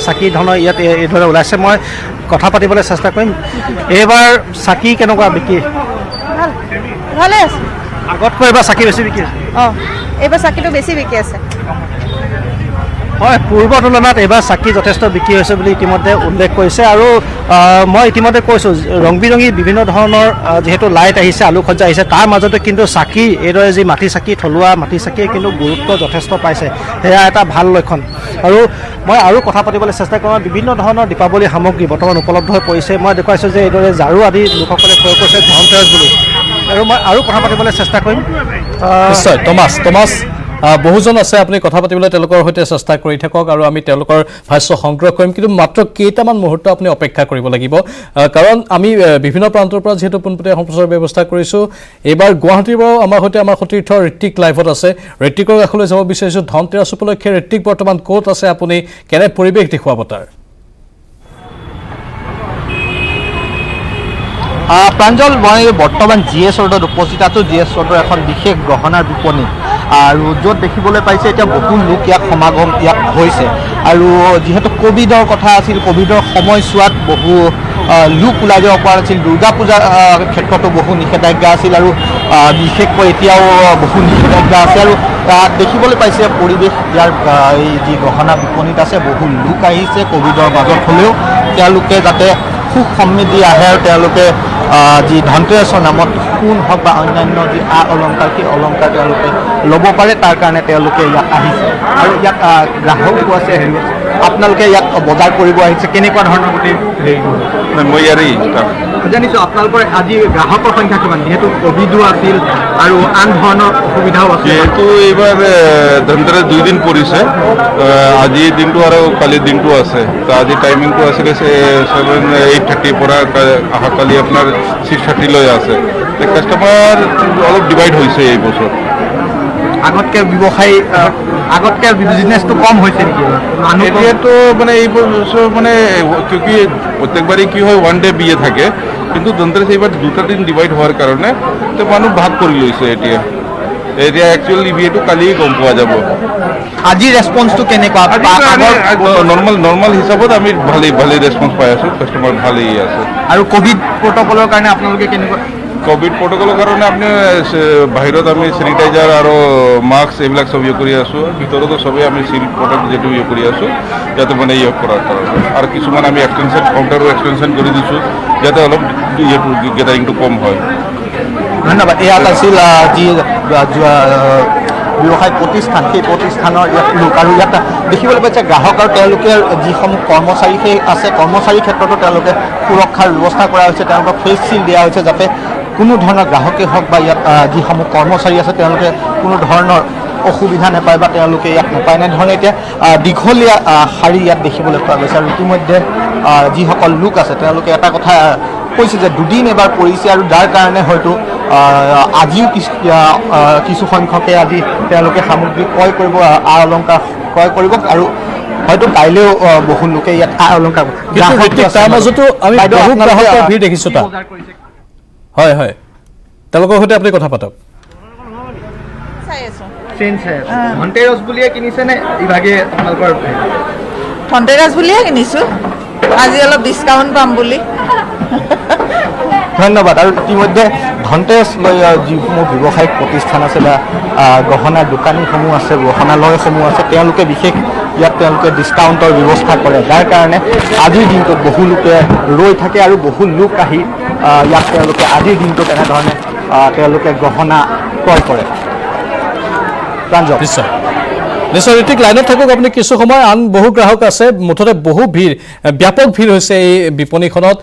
[SPEAKER 6] চাকি ধৰণৰ ইয়াত এইদৰে ওলাইছে মই কথা পাতিবলৈ চেষ্টা কৰিম এইবাৰ চাকি কেনেকুৱা বিক্ৰী
[SPEAKER 9] ভালে আছে
[SPEAKER 6] আগতকৈ এইবাৰ চাকি বেছি বিক্ৰী আছে
[SPEAKER 9] এইবাৰ চাকিটো বেছি বিক্ৰী আছে
[SPEAKER 6] হয় পূৰ্বৰ তুলনাত এইবাৰ চাকি যথেষ্ট বিক্ৰী হৈছে বুলি ইতিমধ্যে উল্লেখ কৰিছে আৰু মই ইতিমধ্যে কৈছোঁ ৰং বিৰঙী বিভিন্ন ধৰণৰ যিহেতু লাইট আহিছে আলোকসজ্জা আহিছে তাৰ মাজতে কিন্তু চাকি এইদৰে যি মাটি চাকি থলুৱা মাটি চাকিয়ে কিন্তু গুৰুত্ব যথেষ্ট পাইছে সেয়া এটা ভাল লক্ষণ আৰু মই আৰু কথা পাতিবলৈ চেষ্টা কৰোঁ বিভিন্ন ধৰণৰ দীপাৱলী সামগ্ৰী বৰ্তমান উপলব্ধ হৈ পৰিছে মই দেখুৱাইছোঁ যে এইদৰে ঝাৰু আদি লোকসকলে ক্ৰয় কৰিছে ধনতেৰছ বুলি আৰু মই আৰু কথা পাতিবলৈ চেষ্টা কৰিম
[SPEAKER 1] নিশ্চয় টমাছ বহুজন আছে আপুনি কথা পাতিবলৈ তেওঁলোকৰ সৈতে চেষ্টা কৰি থাকক আৰু আমি তেওঁলোকৰ ভাষ্য সংগ্ৰহ কৰিম কিন্তু মাত্ৰ কেইটামান মুহূৰ্ত আপুনি অপেক্ষা কৰিব লাগিব কাৰণ আমি বিভিন্ন প্ৰান্তৰ পৰা যেহেতু পোনপটীয়া সম্প্ৰচাৰৰ ব্যৱস্থা কৰিছোঁ এইবাৰ গুৱাহাটীৰ পৰাও আমাৰ সৈতে আমাৰ সতীৰ্থ ঋত্বিক লাইভত আছে ঋত্বিকৰ কাষলৈ যাব বিচাৰিছোঁ ধনতেৰছ উপলক্ষে ঋত্বিক বৰ্তমান ক'ত আছে আপুনি কেনে পৰিৱেশ দেখুৱাব তাৰ
[SPEAKER 10] প্ৰাঞ্জল মই বৰ্তমান GS ৰোডত উপস্থিত আছোঁ GS ৰোডৰ এখন বিশেষ গহনাৰ বিপণী আৰু য'ত দেখিবলৈ পাইছে এতিয়া বহু লোক ইয়াত সমাগম ইয়াত হৈছে আৰু যিহেতু কোভিডৰ কথা আছিল কোভিডৰ সময়ছোৱাত বহু লোক ওলাই যাব পৰা নাছিল দুৰ্গা পূজাৰ ক্ষেত্ৰতো বহু নিষেধাজ্ঞা আছিল আৰু বিশেষকৈ এতিয়াও বহু নিষেধাজ্ঞা আছে আৰু দেখিবলৈ পাইছে পৰিৱেশ ইয়াৰ এই যি গহনা বিপণীত আছে বহু লোক আহিছে কোভিডৰ মাজত হ'লেও তেওঁলোকে যাতে সুখ সমৃদ্ধি আহে আৰু তেওঁলোকে যি ধনতেৰছৰ নামত সোণ হওক বা অন্যান্য যি অলংকাৰ সেই অলংকাৰ তেওঁলোকে ল'ব পাৰে তাৰ কাৰণে তেওঁলোকে ইয়াত আহিছে আৰু ইয়াত গ্ৰাহকো আছে হেৰি আপোনালোকে ইয়াত বজাৰ কৰিব আহিছে কেনেকুৱা ধৰণৰ গোটেই
[SPEAKER 11] মই ইয়াৰে
[SPEAKER 10] জানিছোঁ আপোনালোকৰ আজি গ্ৰাহকৰ সংখ্যা কিমান যিহেতু কোভিডো আছিল আৰু আন ধৰণৰ অসুবিধাও আছে
[SPEAKER 11] যিহেতু এইবাৰ ধনতেৰছ 2 দিন পৰিছে আজি দিনটো আৰু কালিৰ দিনটো আছে তো আজি টাইমিংটো আছিলে 8:30 পৰা অহাকালি আপোনাৰ 6:30 আছে কাষ্টমাৰ অলপ ডিভাইড হৈছে এই বছৰ
[SPEAKER 10] আগতকৈ ব্যৱসায়ী আগতকৈ বিজনেছটো কম হৈছে নেকি
[SPEAKER 11] এতিয়াতো মানে এই বছৰ মানে কিউকি প্ৰত্যেকবাৰেই কি হয় ওৱান ডে বিয়ে থাকে কিন্তু ধনতেৰছ এইবাৰ 2টা দিন ডিভাইড হোৱাৰ কাৰণে তো মানুহ ভাগ কৰি লৈছে এতিয়া একচুৱেলি বিয়েটো কালি গম পোৱা যাব
[SPEAKER 10] আজি ৰেছপন্সটো কেনেকুৱা
[SPEAKER 11] নৰ্মেল হিচাপত আমি ভালেই ৰেছপন্স পাই আছোঁ কাষ্টমাৰ ভালেই আছে
[SPEAKER 10] আৰু কোভিড প্ৰট'কলৰ কাৰণে আপোনালোকে কেনেকুৱা
[SPEAKER 11] কোভিড প্ৰট'কলৰ কাৰণে আপুনি বাহিৰত আমি চেনিটাইজাৰ আৰু মাস্ক এইবিলাক চব ইউজ কৰি আছোঁ ভিতৰতো চবেই আমি চিল প্ৰডাক্ট যিটো ইউজ কৰি আছোঁ যাতে মানে ইউজ কৰাৰ কাৰণে আৰু কিছুমান আমি কাউণ্টাৰো এক্সটেনশ্যন কৰি দিছোঁ যাতে অলপ গেদাৰিংটো কম হয়
[SPEAKER 10] ধন্যবাদ ইয়াত আছিল যি ব্যৱসায়িক প্ৰতিষ্ঠান সেই প্ৰতিষ্ঠানৰ ইয়াত লোক আৰু ইয়াত দেখিবলৈ পাইছে গ্ৰাহক আৰু তেওঁলোকে যিসমূহ কৰ্মচাৰী সেই আছে কৰ্মচাৰীৰ ক্ষেত্ৰতো তেওঁলোকে সুৰক্ষাৰ ব্যৱস্থা কৰা হৈছে তেওঁলোকক ফেচ চিল দিয়া হৈছে যাতে কোনো ধৰণৰ গ্ৰাহকেই হওক বা ইয়াত যিসমূহ কৰ্মচাৰী আছে তেওঁলোকে কোনো ধৰণৰ অসুবিধা নাপায় বা তেওঁলোকে ইয়াত নাপায় এনেধৰণে এতিয়া দীঘলীয়া শাৰী ইয়াত দেখিবলৈ পোৱা গৈছে আৰু ইতিমধ্যে যিসকল লোক আছে তেওঁলোকে এটা কথা কৈছে যে দুদিন এবাৰ পৰিছে আৰু যাৰ কাৰণে হয়তো আজিও কিছু সংখ্যকে আজি তেওঁলোকে সামগ্ৰী ক্ৰয় কৰিব আ অলংকাৰ ক্ৰয় কৰিব আৰু হয়তো কাইলৈও বহু লোকে ইয়াত আ অলংকাৰ
[SPEAKER 1] তাৰ মাজতো আমি বহু গ্ৰাহকৰ ভিৰ দেখিছোঁ তাত হয় হয় তেওঁলোকৰ সৈতে আপুনি কথা পাতক
[SPEAKER 7] ধনতেৰছ বুলিয়ে কিনিছে নে ইভাগে আপোনালোকৰ
[SPEAKER 9] ধনতেৰাছ বুলিয়ে কিনিছোঁ আজি অলপ ডিছকাউণ্ট পাম বুলি
[SPEAKER 10] ধন্যবাদ আৰু ইতিমধ্যে ধনতেৰছ লৈ যিসমূহ ব্যৱসায়িক প্ৰতিষ্ঠান আছে বা গহনাৰ দোকানীসমূহ আছে গহনালয়সমূহ আছে তেওঁলোকে বিশেষ ইয়াত তেওঁলোকে ডিছকাউণ্টৰ ব্যৱস্থা কৰে যাৰ কাৰণে আজিৰ দিনটোত বহু লোকে ৰৈ থাকে আৰু বহু লোক আহি ইয়াত তেওঁলোকে আজিৰ দিনটোত এনেধৰণে তেওঁলোকে গহনা ক্ৰয় কৰে
[SPEAKER 1] নিশ্চয় নিশ্চয় ঋতিক লাইনত থাকক আপুনি কিছু সময় আন বহু গ্ৰাহক আছে মুঠতে বহু ভিৰ ব্যাপক ভিৰ হৈছে এই বিপণীখনত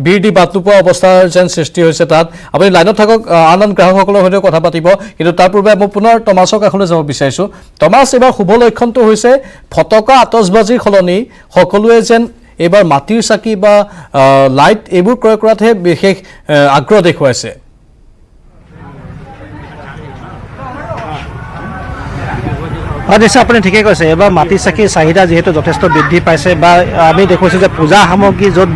[SPEAKER 1] ভিৰ দি বাট নোপোৱা অৱস্থাৰ যেন সৃষ্টি হৈছে তাত আপুনি লাইনত থাকক আন আন গ্ৰাহকসকলৰ সৈতে কথা পাতিব কিন্তু তাৰ পূৰ্বে মই পুনৰ টমাছৰ কাষলৈ যাব বিচাৰিছোঁ টমাছ এইবাৰ শুভ লক্ষণটো হৈছে ফটকা আতচবাজীৰ সলনি সকলোৱে যেন এইবাৰ মাটিৰ চাকি বা লাইট এইবোৰ ক্ৰয় কৰাতহে বিশেষ আগ্ৰহ দেখুৱাইছে
[SPEAKER 6] নিশ্চয় আপুনি ঠিকেই কৈছে এবাৰ মাটিৰ চাকিৰ চাহিদা যিহেতু যথেষ্ট বৃদ্ধি পাইছে বা আমি দেখুৱাইছোঁ যে পূজা সামগ্ৰী য'ত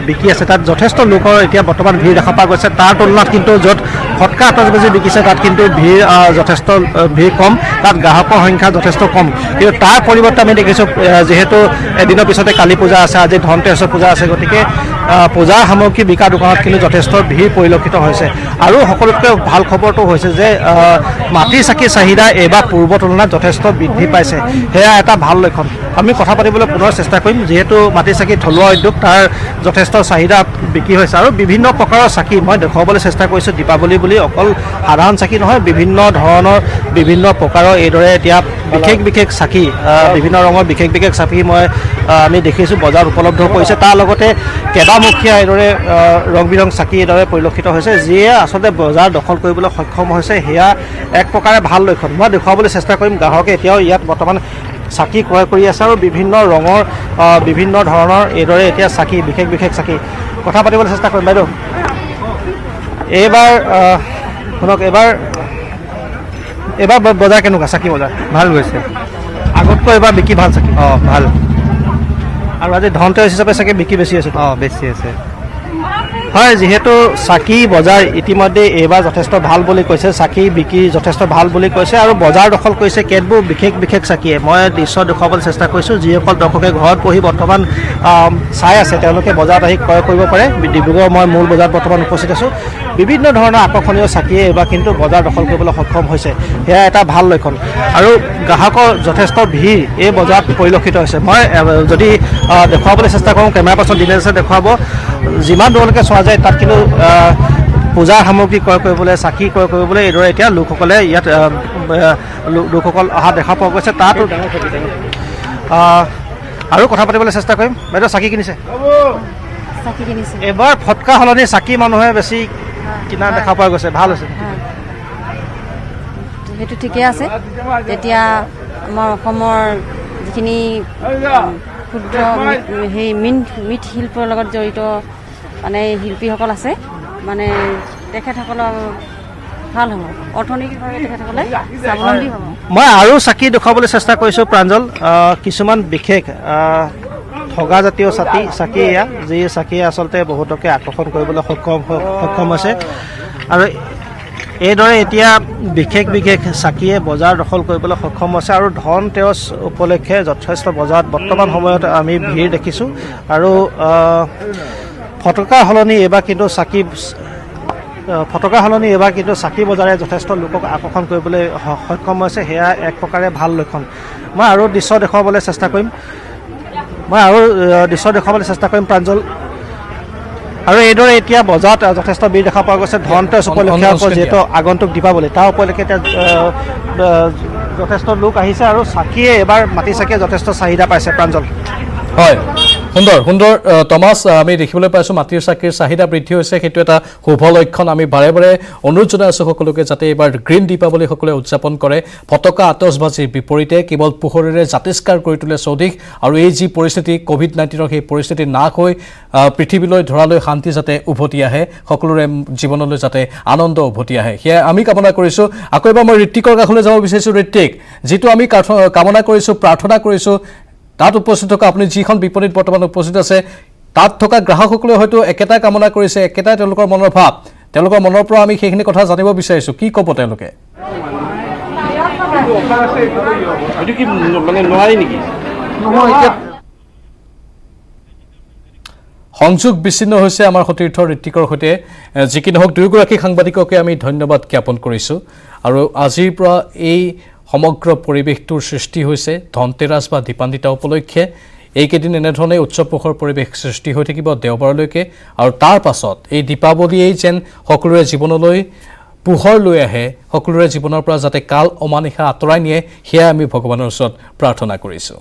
[SPEAKER 6] বিকি আছে তাত যথেষ্ট লোকৰ এতিয়া বৰ্তমান ভিৰ দেখা পোৱা গৈছে তাৰ তুলনাত কিন্তু য'ত ফটকা আতচবাজী বিকিছে তাত কিন্তু ভিৰ যথেষ্ট ভিৰ কম তাত গ্ৰাহকৰ সংখ্যা যথেষ্ট কম কিন্তু তাৰ পৰিৱৰ্তে আমি দেখিছোঁ যিহেতু এদিনৰ পিছতে কালী পূজা আছে আজি ধনতেৰছৰ পূজা আছে গতিকে পূজাৰ সামগ্ৰী বিকা দোকানত কিন্তু যথেষ্ট ভিৰ পৰিলক্ষিত হৈছে আৰু সকলোতকৈ ভাল খবৰটো হৈছে যে মাটিৰ চাকিৰ চাহিদা এইবাৰ পূৰ্বৰ তুলনাত যথেষ্ট বৃদ্ধি পাইছে সেয়া এটা ভাল লক্ষণ আমি কথা পাতিবলৈ পুনৰ চেষ্টা কৰিম যিহেতু মাটিৰ চাকি থলুৱা উদ্যোগ তাৰ যথেষ্ট চাহিদা বিক্ৰী হৈছে আৰু বিভিন্ন প্ৰকাৰৰ চাকি মই দেখুৱাবলৈ চেষ্টা কৰিছোঁ দীপাৱলী বুলি অকল সাধাৰণ চাকি নহয় বিভিন্ন ধৰণৰ বিভিন্ন প্ৰকাৰৰ এইদৰে এতিয়া বিশেষ চাকি বিভিন্ন ৰঙৰ বিশেষ চাকি মই আমি দেখিছোঁ বজাৰত উপলব্ধ কৰিছে তাৰ লগতে কেইবামুখীয়া এইদৰে ৰং বিৰং চাকি এইদৰে পৰিলক্ষিত হৈছে যিয়ে আচলতে বজাৰ দখল কৰিবলৈ সক্ষম হৈছে সেয়া এক প্ৰকাৰে ভাল লক্ষণ মই দেখুৱাবলৈ চেষ্টা কৰিম গ্ৰাহকে এতিয়াও ইয়াত বৰ্তমান চাকি ক্ৰয় কৰি আছে আৰু বিভিন্ন ৰঙৰ বিভিন্ন ধৰণৰ এইদৰে এতিয়া চাকি বিশেষ চাকি কথা পাতিবলৈ চেষ্টা কৰিম বাইদেউ এইবাৰ শুনক এইবাৰ বজাৰ কেনেকুৱা চাকি বজাৰ
[SPEAKER 7] ভাল গৈছে
[SPEAKER 6] আগতকৈ এইবাৰ বিক্ৰী ভাল চাকি
[SPEAKER 7] ভাল
[SPEAKER 6] আৰু আজি ধনতেৰছ হিচাপে চাকি বিক্ৰী বেছি আছে
[SPEAKER 7] বেছি আছে
[SPEAKER 6] হয় যিহেতু চাকি বজাৰ ইতিমধ্যে এইবাৰ যথেষ্ট ভাল বুলি কৈছে চাকি বিক্ৰী যথেষ্ট ভাল বুলি কৈছে আৰু বজাৰ দখল কৰিছে কেতবোৰ বিশেষ চাকিয়ে মই দৃশ্য দেখুৱাবলৈ চেষ্টা কৰিছোঁ যিসকল দৰ্শকে ঘৰত বহি বৰ্তমান চাই আছে তেওঁলোকে বজাৰত আহি ক্ৰয় কৰিব পাৰে ডিব্ৰুগড় মই মূল বজাৰত বৰ্তমান উপস্থিত আছোঁ বিভিন্ন ধৰণৰ আকৰ্ষণীয় চাকিয়ে এইবাৰ কিন্তু বজাৰ দখল কৰিবলৈ সক্ষম হৈছে সেয়া এটা ভাল লক্ষণ আৰু গ্ৰাহকৰ যথেষ্ট ভিৰ এই বজাৰত পৰিলক্ষিত হৈছে মই যদি দেখুৱাবলৈ চেষ্টা কৰোঁ কেমেৰা পাৰ্চন দিনেশে দেখুৱাব যিমান দূৰলৈকে চোৱা যায় তাত কিন্তু পূজাৰ সামগ্ৰী ক্ৰয় কৰিবলৈ চাকি ক্ৰয় কৰিবলৈ এইদৰে এতিয়া লোকসকলে ইয়াত লোকসকল অহা দেখা পোৱা গৈছে তাত আৰু কথা পাতিবলৈ চেষ্টা কৰিম বাইদেউ চাকি কিনিছে এবাৰ ফটকা সলনি চাকি মানুহে বেছি কিনা দেখা পোৱা গৈছে ভাল হৈছে
[SPEAKER 9] সেইটো ঠিকে আছে তেতিয়া আমাৰ অসমৰ যিখিনি ক্ষুদ্ৰ সেই মৃৎ শিল্পৰ লগত জড়িত মানে শিল্পীসকল আছে মানে তেখেতসকলৰ ভাল হ'ব অৰ্থনৈতিকভাৱে তেখেতসকলে স্বাৱলম্বী হ'ব
[SPEAKER 6] মই আৰু চাকি দেখুৱাবলৈ চেষ্টা কৰিছোঁ প্ৰাঞ্জল কিছুমান বিশেষ ঠগাজাতীয় চাকি এয়া যি চাকিয়ে আচলতে বহুতকে আকৰ্ষণ কৰিবলৈ সক্ষম হৈছে আৰু এইদৰে এতিয়া বিশেষ চাকিয়ে বজাৰ দখল কৰিবলৈ সক্ষম হৈছে আৰু ধনতেৰছ উপলক্ষে যথেষ্ট বজাৰত বৰ্তমান সময়ত আমি ভিৰ দেখিছোঁ আৰু ফটকাৰ সলনি এইবাৰ কিন্তু চাকি বজাৰে যথেষ্ট লোকক আকৰ্ষণ কৰিবলৈ সক্ষম হৈছে সেয়া এক প্ৰকাৰে ভাল লক্ষণ মই আৰু দৃশ্য দেখুৱাবলৈ চেষ্টা কৰিম প্ৰাঞ্জল আৰু এইদৰে এতিয়া বজাৰত যথেষ্ট ভিৰ দেখা পোৱা গৈছে ধনতেৰছ উপলক্ষে যিহেতু আগন্তুক দীপাৱলী তাৰ উপলক্ষে এতিয়া যথেষ্ট লোক আহিছে আৰু চাকিয়ে এবাৰ মাটি চাকিয়ে যথেষ্ট চাহিদা পাইছে প্ৰাঞ্জল
[SPEAKER 1] হয় সুন্দৰ টমাছ আমি দেখিবলৈ পাইছোঁ মাটিৰ চাকিৰ চাহিদা বৃদ্ধি হৈছে সেইটো এটা শুভ লক্ষণ আমি বাৰে বাৰে অনুৰোধ জনাই আছোঁ সকলোকে যাতে এইবাৰ গ্ৰীণ দীপাৱলী সকলোৱে উদযাপন কৰে ফটকা আতচবাজিৰ বিপৰীতে কেৱল পোহৰেৰে জাতিষ্কাৰ কৰি তোলে চৌদিশ আৰু এই যি পৰিস্থিতি কোভিড-19ৰ সেই পৰিস্থিতি নাশ হৈ পৃথিৱীলৈ ধৰালৈ শান্তি যাতে উভতি আহে সকলোৰে জীৱনলৈ যাতে আনন্দ উভতি আহে সেয়া আমি কামনা কৰিছোঁ আকৌ এবাৰ মই ঋত্বিকৰ কাষলৈ যাব বিচাৰিছোঁ ঋত্বিক যিটো আমি কামনা কৰিছোঁ প্ৰাৰ্থনা কৰিছোঁ তাত উপস্থিত থকা আপুনি যিখন বিপণীত বৰ্তমান উপস্থিত আছে তাত থকা গ্ৰাহকসকলে হয়তো একেটাই কামনা কৰিছে একেটাই তেওঁলোকৰ মনৰ ভাৱ তেওঁলোকৰ মনৰ পৰা আমি সেইখিনি কথা জানিব বিচাৰিছোঁ কি ক'ব তেওঁলোকে সংযোগ বিচ্ছিন্ন হৈছে আমাৰ সতীৰ্থ ঋত্বিকৰ সৈতে যি কি নহওক দুয়োগৰাকী সাংবাদিককে আমি ধন্যবাদ জ্ঞাপন কৰিছোঁ আৰু আজিৰ পৰা এই সমগ্ৰ পৰিৱেশটোৰ সৃষ্টি হৈছে ধনতেৰাছ বা দীপান্বিতা উপলক্ষে এইকেইদিন এনেধৰণে উৎসৱমুখৰ পৰিৱেশ সৃষ্টি হৈ থাকিব দেওবাৰলৈকে আৰু তাৰ পাছত এই দীপাৱলীয়েই যেন সকলোৰে জীৱনলৈ পোহৰ লৈ আহে সকলোৰে জীৱনৰ পৰা যাতে কাল অমানিশা আঁতৰাই নিয়ে সেয়া আমি ভগৱানৰ ওচৰত প্ৰাৰ্থনা কৰিছোঁ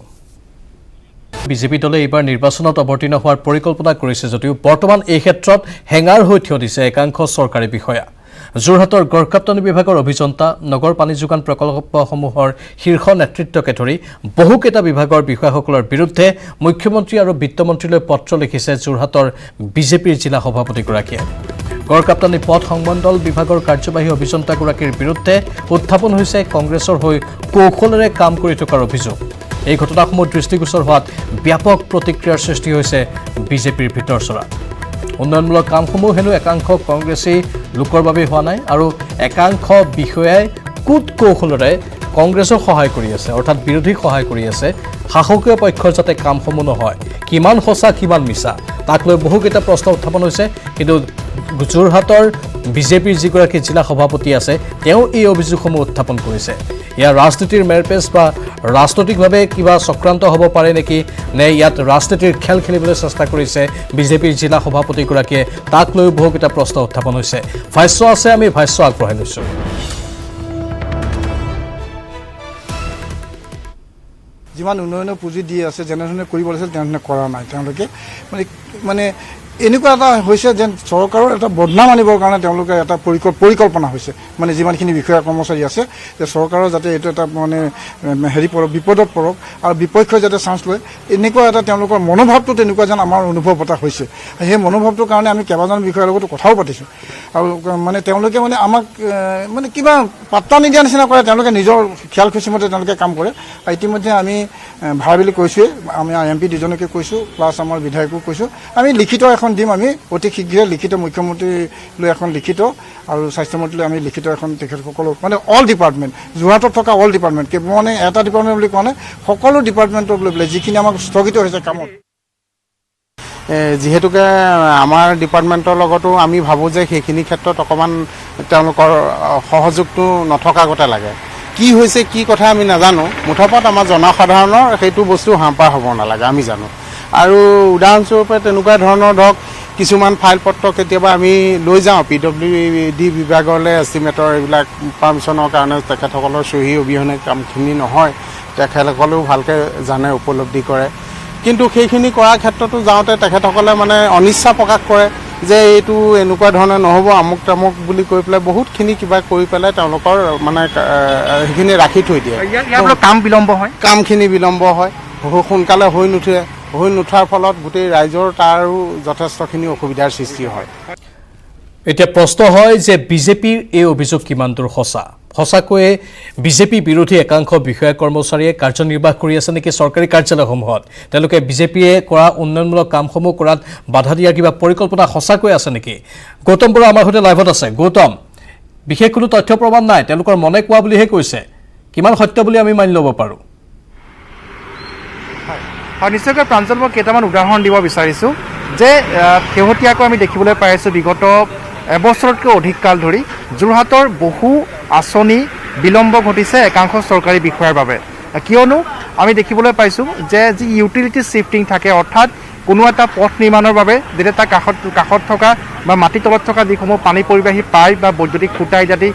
[SPEAKER 1] বিজেপি দলে এইবাৰ নিৰ্বাচনত অৱতীৰ্ণ হোৱাৰ পৰিকল্পনা কৰিছে যদিও বৰ্তমান এই ক্ষেত্ৰত হেঙাৰ হৈ থিয় দিছে একাংশ চৰকাৰী বিষয়া যোৰহাটৰ গড়কাপ্তানি বিভাগৰ অভিযন্তা নগৰ পানী যোগান প্ৰকল্পসমূহৰ শীৰ্ষ নেতৃত্বকে ধৰি বহুকেইটা বিভাগৰ বিষয়াসকলৰ বিৰুদ্ধে মুখ্যমন্ত্ৰী আৰু বিত্তমন্ত্ৰীলৈ পত্ৰ লিখিছে যোৰহাটৰ বিজেপিৰ জিলা সভাপতিগৰাকীয়ে গড়কাপ্তানি পথ সংমণ্ডল বিভাগৰ কাৰ্যবাহী অভিযন্তাগৰাকীৰ বিৰুদ্ধে উত্থাপন হৈছে কংগ্ৰেছৰ হৈ কৌশলেৰে কাম কৰি থকাৰ অভিযোগ এই ঘটনাসমূহ দৃষ্টিগোচৰ হোৱাত ব্যাপক প্ৰতিক্ৰিয়াৰ সৃষ্টি হৈছে বিজেপিৰ ভিতৰচৰা উন্নয়নমূলক কামসমূহ হেনো একাংশ কংগ্ৰেছী লোকৰ বাবে হোৱা নাই আৰু একাংশ বিষয়াই কুট কৌশলেৰে কংগ্ৰেছক সহায় কৰি আছে অৰ্থাৎ বিৰোধীক সহায় কৰি আছে শাসকীয় পক্ষৰ যাতে কামসমূহ নহয় কিমান সঁচা কিমান মিছা তাক লৈ বহুকেইটা প্ৰশ্ন উত্থাপন হৈছে কিন্তু যোৰহাটৰ বিজেপিৰ যিগৰাকী জিলা সভাপতি আছে তেওঁ এই অভিযোগসমূহ উত্থাপন কৰিছে ইয়াৰ ৰাজনীতিৰ মেৰপেচ বা ৰাজনৈতিকভাৱে কিবা চক্ৰান্ত হ'ব পাৰে নেকি নে ইয়াত ৰাজনীতিৰ খেল খেলিবলৈ চেষ্টা কৰিছে বিজেপিৰ জিলা সভাপতিগৰাকীয়ে তাক লৈ বহুকেইটা প্ৰশ্ন উত্থাপন হৈছে ভাষ্য আছে আমি ভাষ্য আগবঢ়াই লৈছোঁ
[SPEAKER 12] যিমান উন্নয়নৰ পুঁজি দি আছে যেনেধৰণে কৰিব লাগিছিল তেনেধৰণে কৰা নাই তেওঁলোকে মানে এনেকুৱা এটা হৈছে যেন চৰকাৰৰ এটা বদনাম আনিবৰ কাৰণে তেওঁলোকে এটা পৰিকল্পনা হৈছে মানে যিমানখিনি বিষয়া কৰ্মচাৰী আছে যে চৰকাৰৰ যাতে এইটো এটা মানে হেৰি পৰক বিপদত পৰক আৰু বিপক্ষই যাতে চান্স লয় এনেকুৱা এটা তেওঁলোকৰ মনোভাৱটো তেনেকুৱা যেন আমাৰ অনুভৱ এটা হৈছে সেই মনোভাৱটোৰ কাৰণে আমি কেইবাজন বিষয়াৰ লগতো কথাও পাতিছোঁ আৰু মানে তেওঁলোকে মানে আমাক মানে কিবা পাত্তা নিদিয়া নিচিনা কৰে তেওঁলোকে নিজৰ খেয়াল খুচিমতে তেওঁলোকে কাম কৰে আৰু ইতিমধ্যে আমি ভাই বুলি কৈছোঁৱেই আমি MP দুজনকে কৈছোঁ প্লাছ আমাৰ বিধায়কো কৈছোঁ আমি লিখিত এখন দিম আমি অতি শীঘ্ৰে লিখিত মুখ্যমন্ত্ৰীলৈ এখন লিখিত আৰু স্বাস্থ্যমন্ত্ৰীলৈ আমি লিখিত এখন তেখেতসকলক মানে অল ডিপাৰ্টমেণ্ট যোৰহাটত থকা অল ডিপাৰ্টমেণ্ট মানে এটা ডিপাৰ্টমেণ্ট বুলি কোৱা নাই সকলো ডিপাৰ্টমেণ্টক লৈ পেলাই যিখিনি আমাক স্থগিত হৈছে কামত
[SPEAKER 13] যিহেতুকে আমাৰ ডিপাৰ্টমেণ্টৰ লগতো আমি ভাবোঁ যে সেইখিনি ক্ষেত্ৰত অকণমান তেওঁলোকৰ সহযোগটো নথকা গতে লাগে কি হৈছে কি কথা আমি নাজানো মুঠপাত আমাৰ জনসাধাৰণৰ সেইটো বস্তু হাম্পাৰ হ'ব নালাগে আমি জানো আৰু উদাহৰণস্বৰূপে তেনেকুৱা ধৰণৰ ধৰক কিছুমান ফাইল পত্ৰ কেতিয়াবা আমি লৈ যাওঁ PWD বিভাগলৈ এষ্টিমেটৰ এইবিলাক পাৰ্মিশ্যনৰ কাৰণে তেখেতসকলৰ চহী অবিহনে কামখিনি নহয় তেখেতসকলেও ভালকৈ জানে উপলব্ধি কৰে কিন্তু সেইখিনি কৰাৰ ক্ষেত্ৰতো যাওঁতে তেখেতসকলে মানে অনিচ্ছা প্ৰকাশ কৰে যে এইটো এনেকুৱা ধৰণে নহ'ব আমুক তামুক বুলি কৈ পেলাই বহুতখিনি কিবা কৰি পেলাই তেওঁলোকৰ মানে সেইখিনি ৰাখি থৈ দিয়ে
[SPEAKER 10] কাম বিলম্ব হয়
[SPEAKER 13] কামখিনি বিলম্ব হয় বহু সোনকালে হৈ নুঠাৰ ফলত গোটেই ৰাইজৰ তাৰো যথেষ্টখিনি অসুবিধাৰ সৃষ্টি হয়
[SPEAKER 1] এতিয়া প্ৰশ্ন হয় যে বিজেপিৰ এই অভিযোগ কিমান দূৰ সঁচাকৈয়ে বিজেপি বিৰোধী একাংশ বিষয়া কৰ্মচাৰীয়ে কাৰ্যনিৰ্বাহ কৰি আছে নেকি চৰকাৰী কাৰ্যালয়সমূহত তেওঁলোকে বিজেপিয়ে কৰা উন্নয়নমূলক কামসমূহ কৰাত বাধা দিয়াৰ কিবা পৰিকল্পনা সঁচাকৈ আছে নেকি গৌতম বৰা আমাৰ সৈতে লাইভত আছে গৌতম বিশেষ কোনো তথ্য প্ৰমাণ নাই তেওঁলোকৰ মনে কোৱা বুলিহে কৈছে কিমান সত্য বুলি আমি মানি ল'ব পাৰোঁ
[SPEAKER 10] হয় নিশ্চয়কৈ প্ৰাঞ্জল মই কেইটামান উদাহৰণ দিব বিচাৰিছোঁ যে শেহতীয়াকৈ আমি দেখিবলৈ পাই আছোঁ বিগত এবছৰতকৈ অধিক কাল ধৰি যোৰহাটৰ বহু আঁচনি বিলম্ব ঘটিছে একাংশ চৰকাৰী বিষয়াৰ বাবে কিয়নো আমি দেখিবলৈ পাইছোঁ যে যি ইউটিলিটি শ্বিফটিং থাকে অৰ্থাৎ
[SPEAKER 6] কোনো এটা পথ নিৰ্মাণৰ বাবে যেতিয়া তাৰ কাষত থকা বা মাটিৰ তলত থকা যিসমূহ পানী পৰিবাহী পাইপ বা বৈদ্যুতিক খুঁটা ইত্যাদি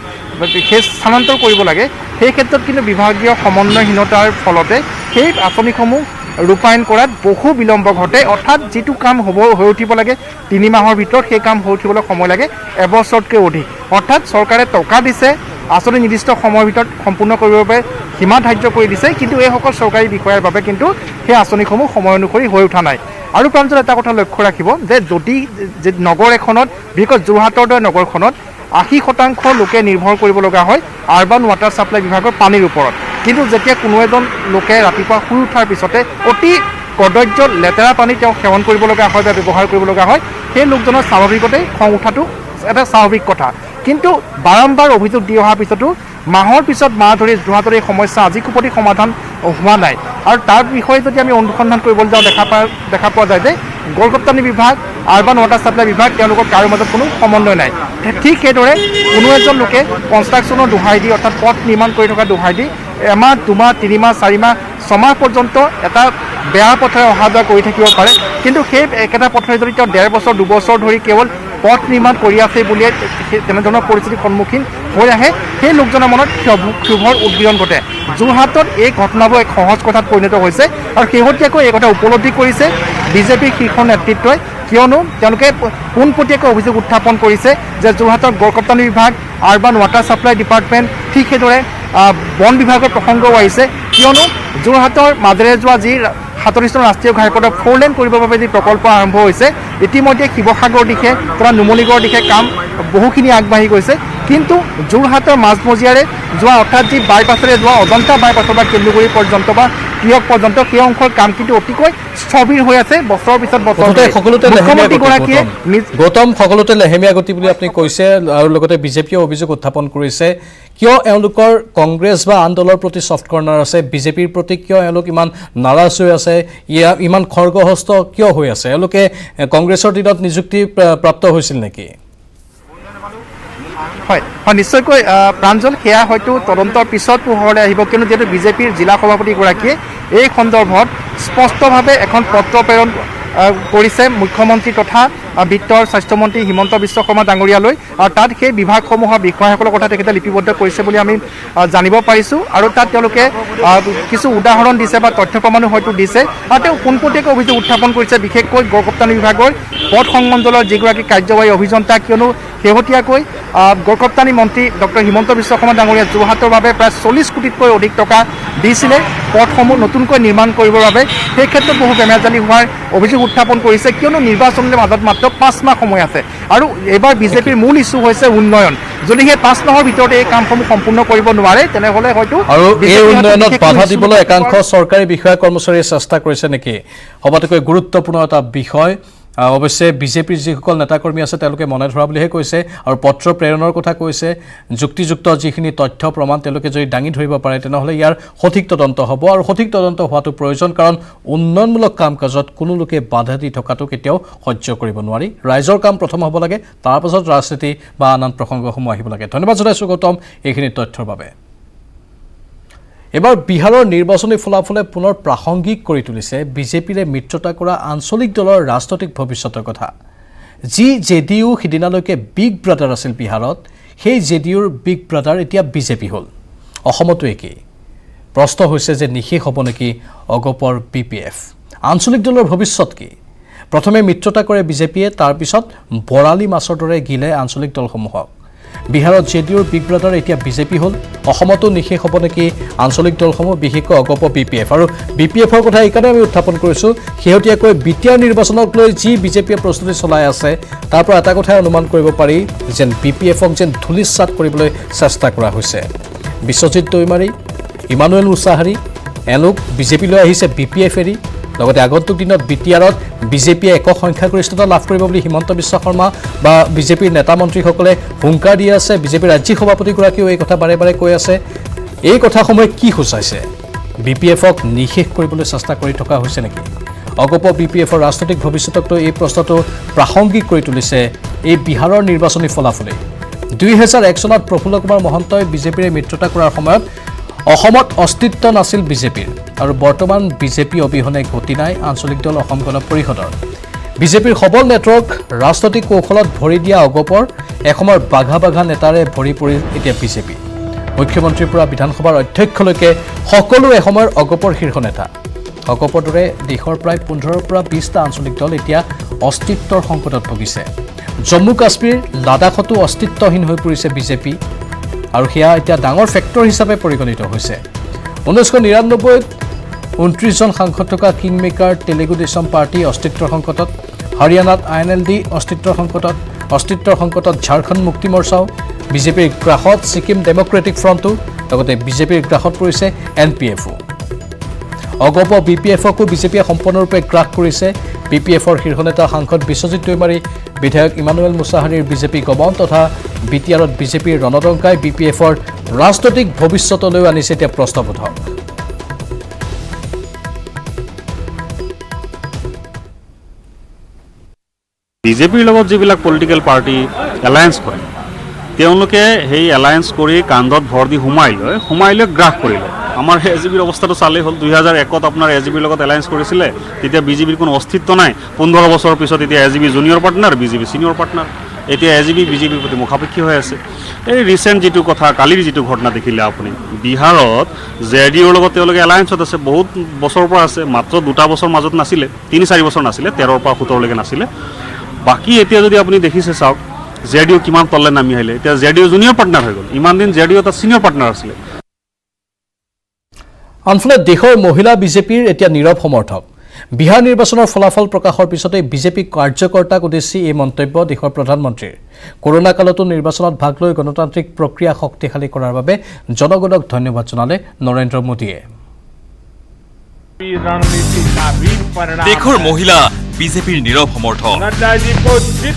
[SPEAKER 6] সেই স্থানান্তৰ কৰিব লাগে সেই ক্ষেত্ৰত কিন্তু বিভাগীয় সমন্বয়হীনতাৰ ফলতে সেই আঁচনিসমূহ ৰূপায়ণ কৰাত বহু বিলম্ব ঘটে অৰ্থাৎ যিটো কাম হৈ উঠিব লাগে 3 মাহৰ ভিতৰত সেই কাম হৈ উঠিবলৈ সময় লাগে এবছৰতকৈ অধিক অৰ্থাৎ চৰকাৰে টকা দিছে আঁচনি নিৰ্দিষ্ট সময়ৰ ভিতৰত সম্পূৰ্ণ কৰিবৰ বাবে সীমা ধাৰ্য কৰি দিছে কিন্তু এইসকল চৰকাৰী বিষয়াৰ বাবে কিন্তু সেই আঁচনিসমূহ সময় অনুসৰি হৈ উঠা নাই আৰু প্ৰাঞ্জল এটা কথা লক্ষ্য ৰাখিব যে যদি নগৰ এখনত বিশেষকৈ যোৰহাটৰ দৰে নগৰখনত 80% লোকে নিৰ্ভৰ কৰিব লগা হয় আৰবান ৱাটাৰ ছাপ্লাই বিভাগৰ পানীৰ ওপৰত কিন্তু যেতিয়া কোনো এজন লোকে ৰাতিপুৱা শুই উঠাৰ পিছতে অতি কদৰ্য লেতেৰা পানী তেওঁ সেৱন কৰিব লগা হয় বা ব্যৱহাৰ কৰিব লগা হয় সেই লোকজনৰ স্বাভাৱিকতে খং উঠাটো এটা স্বাভাৱিক কথা কিন্তু বাৰম্বাৰ অভিযোগ দি অহাৰ পিছতো মাহৰ পিছত মাহ ধৰি যোৰহাটৰ এই সমস্যা আজি কোপতি সমাধান হোৱা নাই আৰু তাৰ বিষয়ে যদি আমি অনুসন্ধান কৰিবলৈ যাওঁ দেখা পোৱা যায় যে গড়কপ্তানি বিভাগ আৰবান ৱাটাৰ ছাপ্লাই বিভাগ তেওঁলোকৰ কাৰো মাজত কোনো সমন্বয় নাই ঠিক সেইদৰে কোনো এজন লোকে কনষ্ট্ৰাকশ্যনৰ দোহাই দি অৰ্থাৎ পথ নিৰ্মাণ কৰি থকা দোহাই দি এমাহ 2 মাহ 3 মাহ 4 মাহ 6 মাহ পৰ্যন্ত এটা বেয়া পথেৰে অহা যোৱা কৰি থাকিব পাৰে কিন্তু সেই একেটা পথেৰে যদি তেওঁ 1.5 বছৰ 2 বছৰ ধৰি কেৱল পথ নিৰ্মাণ কৰি আছে বুলিয়ে তেনেধৰণৰ পৰিস্থিতিৰ সন্মুখীন হৈ আহে সেই লোকজনৰ মনত ক্ষোভৰ উদ্গীৰণ ঘটে যোৰহাটত এই ঘটনাবোৰ এক সহজ কথাত পৰিণত হৈছে আৰু শেহতীয়াকৈ এই কথা উপলব্ধি কৰিছে বিজেপিৰ শীৰ্ষ নেতৃত্বই কিয়নো তেওঁলোকে পোনপটীয়াকৈ অভিযোগ উত্থাপন কৰিছে যে যোৰহাটৰ গড়কপ্তানি বিভাগ আৰবান ৱাটাৰ ছাপ্লাই ডিপাৰ্টমেণ্ট ঠিক সেইদৰে বন বিভাগৰ প্ৰসংগও আহিছে কিয়নো যোৰহাটৰ মাজেৰে যোৱা যি 37 ৰাষ্ট্ৰীয় ঘাইপথৰ 4 লেন কৰিবৰ বাবে যি প্ৰকল্প আৰম্ভ হৈছে ইতিমধ্যে শিৱসাগৰ দিশে তথা নুমলীগড় দিশে কাম বহুখিনি আগবাঢ়ি গৈছে কিন্তু যোৰহাটৰ মাজমজিয়াৰে যোৱা অৰ্থাৎ যি বাইপাছেৰে যোৱা অজন্তা বাইপাছৰ বা কেন্দুগুৰি পৰ্যন্ত বা তিয়ক পৰ্যন্ত সেই অংশৰ কাম কিন্তু অতিকৈ স্থবিৰ হৈ আছে বছৰৰ পিছত বছৰ মুখ্যমন্ত্ৰীগৰাকীয়ে
[SPEAKER 1] গৌতম সকলোতে লেহেমীয়া গতি বুলি আপুনি কৈছে আৰু লগতে বিজেপিয়ে অভিযোগ উত্থাপন কৰিছে কিয় এওঁলোকৰ কংগ্ৰেছ বা আন দলৰ প্ৰতি ছফ্ট কৰ্ণাৰ আছে বিজেপিৰ প্ৰতি কিয় এওঁলোক ইমান নাৰাজ হৈ আছে ইমান খৰ্গহস্ত কিয় হৈ আছে এওঁলোকে কংগ্ৰেছৰ দিনত নিযুক্তি প্ৰাপ্ত হৈছিল নেকি
[SPEAKER 6] হয় নিশ্চয়কৈ প্ৰাঞ্জল সেয়া হয়তো তদন্তৰ পিছত পোহৰলৈ আহিব কিয়নো যিহেতু বিজেপিৰ জিলা সভাপতিগৰাকীয়ে এই সন্দৰ্ভত স্পষ্টভাৱে এখন পত্ৰ প্ৰেৰণ কৰিছে মুখ্যমন্ত্ৰী তথা বিত্ত আৰু স্বাস্থ্যমন্ত্ৰী হিমন্ত বিশ্ব শৰ্মা ডাঙৰীয়ালৈ আৰু তাত সেই বিভাগসমূহৰ বিষয়াসকলৰ কথা তেখেতে লিপিবদ্ধ কৰিছে বুলি আমি জানিব পাৰিছোঁ আৰু তাত তেওঁলোকে কিছু উদাহৰণ দিছে বা তথ্য প্ৰমাণো হয়তো দিছে আৰু তেওঁ পোনপটীয়াকৈ অভিযোগ উত্থাপন কৰিছে বিশেষকৈ গড়কপ্তানি বিভাগৰ পথ সংমণ্ডলৰ যিগৰাকী কাৰ্যবাহী অভিযন্তা কিয়নো শেহতীয়াকৈ গড়কপ্তানি মন্ত্ৰী ডক্টৰ হিমন্ত বিশ্ব শৰ্মা ডাঙৰীয়া যোৰহাটৰ বাবে প্ৰায় 40 কোটিতকৈ অধিক টকা দিছিলে পথসমূহ নতুনকৈ নিৰ্মাণ কৰিবৰ বাবে সেই ক্ষেত্ৰত বহু বেমেজালি হোৱাৰ অভিযোগ উত্থাপন কৰিছে কিয়নো নিৰ্বাচনলৈ মাজত মাত্ৰ 5 মাহ সময় আছে আৰু এইবাৰ বিজেপিৰ মূল ইছ্যু হৈছে উন্নয়ন যদি সেই 5 মাহৰ ভিতৰতে এই কামসমূহ সম্পূৰ্ণ কৰিব নোৱাৰে তেনেহ'লে হয়তো
[SPEAKER 1] আৰু এই উন্নয়নত বাধা দিবলৈ একাংশ চৰকাৰী বিষয়া কৰ্মচাৰীয়ে চেষ্টা কৰিছে নেকি সবাতোকৈ গুৰুত্বপূৰ্ণ এটা বিষয় অৱশ্যে বিজেপিৰ যিসকল নেতাকৰ্মী আছে তেওঁলোকে মনে ধৰা বুলিহে কৈছে আৰু পত্ৰ প্ৰেৰণৰ কথা কৈছে যুক্তিযুক্ত যিখিনি তথ্য প্ৰমাণ তেওঁলোকে যদি দাঙি ধৰিব পাৰে তেনেহ'লে ইয়াৰ সঠিক তদন্ত হ'ব আৰু সঠিক তদন্ত হোৱাটো প্ৰয়োজন কাৰণ উন্নয়নমূলক কাম কাজত কোনো লোকে বাধা দি থকাটো কেতিয়াও সহ্য কৰিব নোৱাৰি ৰাইজৰ কাম প্ৰথম হ'ব লাগে তাৰ পাছত ৰাজনীতি বা আন প্ৰসংগসমূহ আহিব লাগে ধন্যবাদ জনাইছোঁ গৌতম এইখিনি তথ্যৰ বাবে এবাৰ বিহাৰৰ নিৰ্বাচনী ফলাফলে পুনৰ প্ৰাসংগিক কৰি তুলিছে বিজেপিৰে মিত্ৰতা কৰা আঞ্চলিক দলৰ ৰাজনৈতিক ভৱিষ্যতৰ কথা যি জেডিইউ সিদিনালৈকে বিগ ব্ৰাদাৰ আছিল বিহাৰত সেই জেডিইউৰ বিগ ব্ৰাদাৰ এতিয়া বিজেপি হ'ল অসমতো একেই প্ৰশ্ন হৈছে যে নিশেষ হ'ব নেকি অগপৰ বিপিএফ আঞ্চলিক দলৰ ভৱিষ্যত কি প্ৰথমে মিত্ৰতা কৰে বিজেপিয়ে তাৰপিছত বৰালি মাছৰ দৰে গিলে আঞ্চলিক দলসমূহক বিহাৰত জেডিইউৰ বিগ ব্ৰাদাৰ এতিয়া বিজেপি হ'ল অসমতো নিশেষ হ'ব নেকি আঞ্চলিক দলসমূহ বিশেষকৈ অগপ বিপিএফ আৰু বিপিএফৰ কথা এইকাৰণে আমি উত্থাপন কৰিছোঁ শেহতীয়াকৈ বিটিআৰ নিৰ্বাচনক লৈ যি বিজেপিয়ে প্ৰস্তুতি চলাই আছে তাৰ পৰা এটা কথাই অনুমান কৰিব পাৰি যেন বিপিএফক যেন ধূলিসাৎ কৰিবলৈ চেষ্টা কৰা হৈছে বিশ্বজিৎ দৈমাৰী ইমানুৱেল মুছাহাৰী এওঁলোক বিজেপিলৈ আহিছে বিপিএফ এৰি লগতে আগন্তুক দিনত বিটিআৰত বিজেপিয়ে একক সংখ্যাগৰিষ্ঠতা লাভ কৰিব বুলি হিমন্ত বিশ্ব শৰ্মা বা বিজেপিৰ নেতা মন্ত্ৰীসকলে হুংকাৰ দি আছে বিজেপিৰ ৰাজ্যিক সভাপতিগৰাকীয়েও এই কথা বাৰে বাৰে কৈ আছে এই কথাসমূহে কি সূচাইছে বিপিএফক নিশেষ কৰিবলৈ চেষ্টা কৰি থকা হৈছে নেকি অগপ বিপিএফৰ ৰাজনৈতিক ভৱিষ্যতক লৈ এই প্ৰশ্নটো প্ৰাসংগিক কৰি তুলিছে এই বিহাৰৰ নিৰ্বাচনী ফলাফলে 2001 চনত প্ৰফুল্ল কুমাৰ মহন্তই বিজেপিৰে মিত্ৰতা কৰাৰ সময়ত অসমত অস্তিত্ব নাছিল বিজেপিৰ আৰু বৰ্তমান বিজেপি অবিহনে গতি নাই আঞ্চলিক দল অসম গণ পৰিষদৰ বিজেপিৰ সবল নেটৱৰ্ক ৰাজনৈতিক কৌশলত ভৰি দিয়া অগপৰ এসময়ৰ বাঘা বাঘা নেতাৰে ভৰি পৰিল এতিয়া বিজেপি মুখ্যমন্ত্ৰীৰ পৰা বিধানসভাৰ অধ্যক্ষলৈকে সকলো এসময়ৰ অগপৰ শীৰ্ষ নেতা অগপৰ দৰে দেশৰ প্ৰায় 15ৰ পৰা 20টা আঞ্চলিক দল এতিয়া অস্তিত্বৰ সংকটত ভুগিছে জম্মু কাশ্মীৰ লাডাখতো অস্তিত্বহীন হৈ পৰিছে বিজেপি আৰু সেয়া এতিয়া ডাঙৰ ফেক্টৰ হিচাপে পৰিগণিত হৈছে 1999 29 জন সাংসদ থকা কিংমেকাৰ তেলেগু দেশম পাৰ্টি অস্তিত্বৰ সংকটত হৰিয়ানাত INLD অস্তিত্বৰ সংকটত ঝাৰখণ্ড মুক্তি মৰ্চাও বিজেপিৰ গ্ৰাসত ছিকিম ডেমক্ৰেটিক ফ্ৰণ্টো লগতে বিজেপিৰ গ্ৰাসত পৰিছে NPFও অগপ BPFকো বিজেপিয়ে সম্পূৰ্ণৰূপে গ্ৰাস কৰিছে BPFৰ শীৰ্ষ নেতা সাংসদ বিশ্বজিৎ দৈমাৰী বিধায়ক ইমানুৱেল মুছাহাৰীৰ বিজেপি গমন তথা BTRত বিজেপিৰ ৰণদংকাই BPFৰ ৰাজনৈতিক ভৱিষ্যতলৈ আনিছে এতিয়া প্ৰশ্নবোধক
[SPEAKER 14] বিজেপিৰ লগত যিবিলাক পলিটিকেল পাৰ্টি এলায়েন্স কৰে তেওঁলোকে সেই এলায়েন্স কৰি কান্ধত ভৰ দি সোমাই লৈ গ্ৰাস কৰিলে আমাৰ এজিবিৰ অৱস্থাটো চালেই হ'ল 2001ত আপোনাৰ এজিবিৰ লগত এলায়েন্স কৰিছিলে তেতিয়া বিজেপিৰ কোনো অস্তিত্ব নাই 15 বছৰৰ পিছত এতিয়া AGB junior partner BJP senior partner এতিয়া এজিবি বিজেপিৰ প্ৰতি মুখাপেক্ষী হৈ আছে এই ৰিসেন্ট যেটো কথা কালিৰ যেটো ঘটনা দেখিলে আপুনি বিহাৰত জেডিওৰ লগত তেওঁলোকে এলায়েন্সত আছে বহুত বছৰৰ পৰা আছে মাত্ৰ 2টা বছৰ মাজত নাছিলে 3-4 বছৰ নাছিলে 13ৰ পৰা 17 লৈকে নাছিলে বাকি এতিয়া যদি আপুনি দেখিছে চাওক জেডিও কিমান তললে নামি আহিলে এতিয়া জেডিও জুনিয়ৰ পাৰ্টনাৰ হৈ গ'ল ইমান দিন জেডিও এটা সিনিয়ৰ পাৰ্টনাৰ আছিল
[SPEAKER 1] আনফালে দেশৰ মহিলা বিজেপিৰ এতিয়া নীৰৱ সমৰ্থক বিহাৰ নিৰ্বাচনৰ ফলাফল প্ৰকাশৰ পিছতে বিজেপি কাৰ্যকৰ্তাক উদ্দেশ্যি এই মন্তব্য দেশৰ প্ৰধানমন্ত্ৰীৰ কৰোনা কালতো নিৰ্বাচনত ভাগ লৈ গণতান্ত্ৰিক প্ৰক্ৰিয়া শক্তিশালী কৰাৰ বাবে জনগণক ধন্যবাদ জনালে নৰেন্দ্ৰ মোদীয়ে
[SPEAKER 15] দেশৰ মহিলা বিজেপিৰ নীৰৱ সমৰ্থক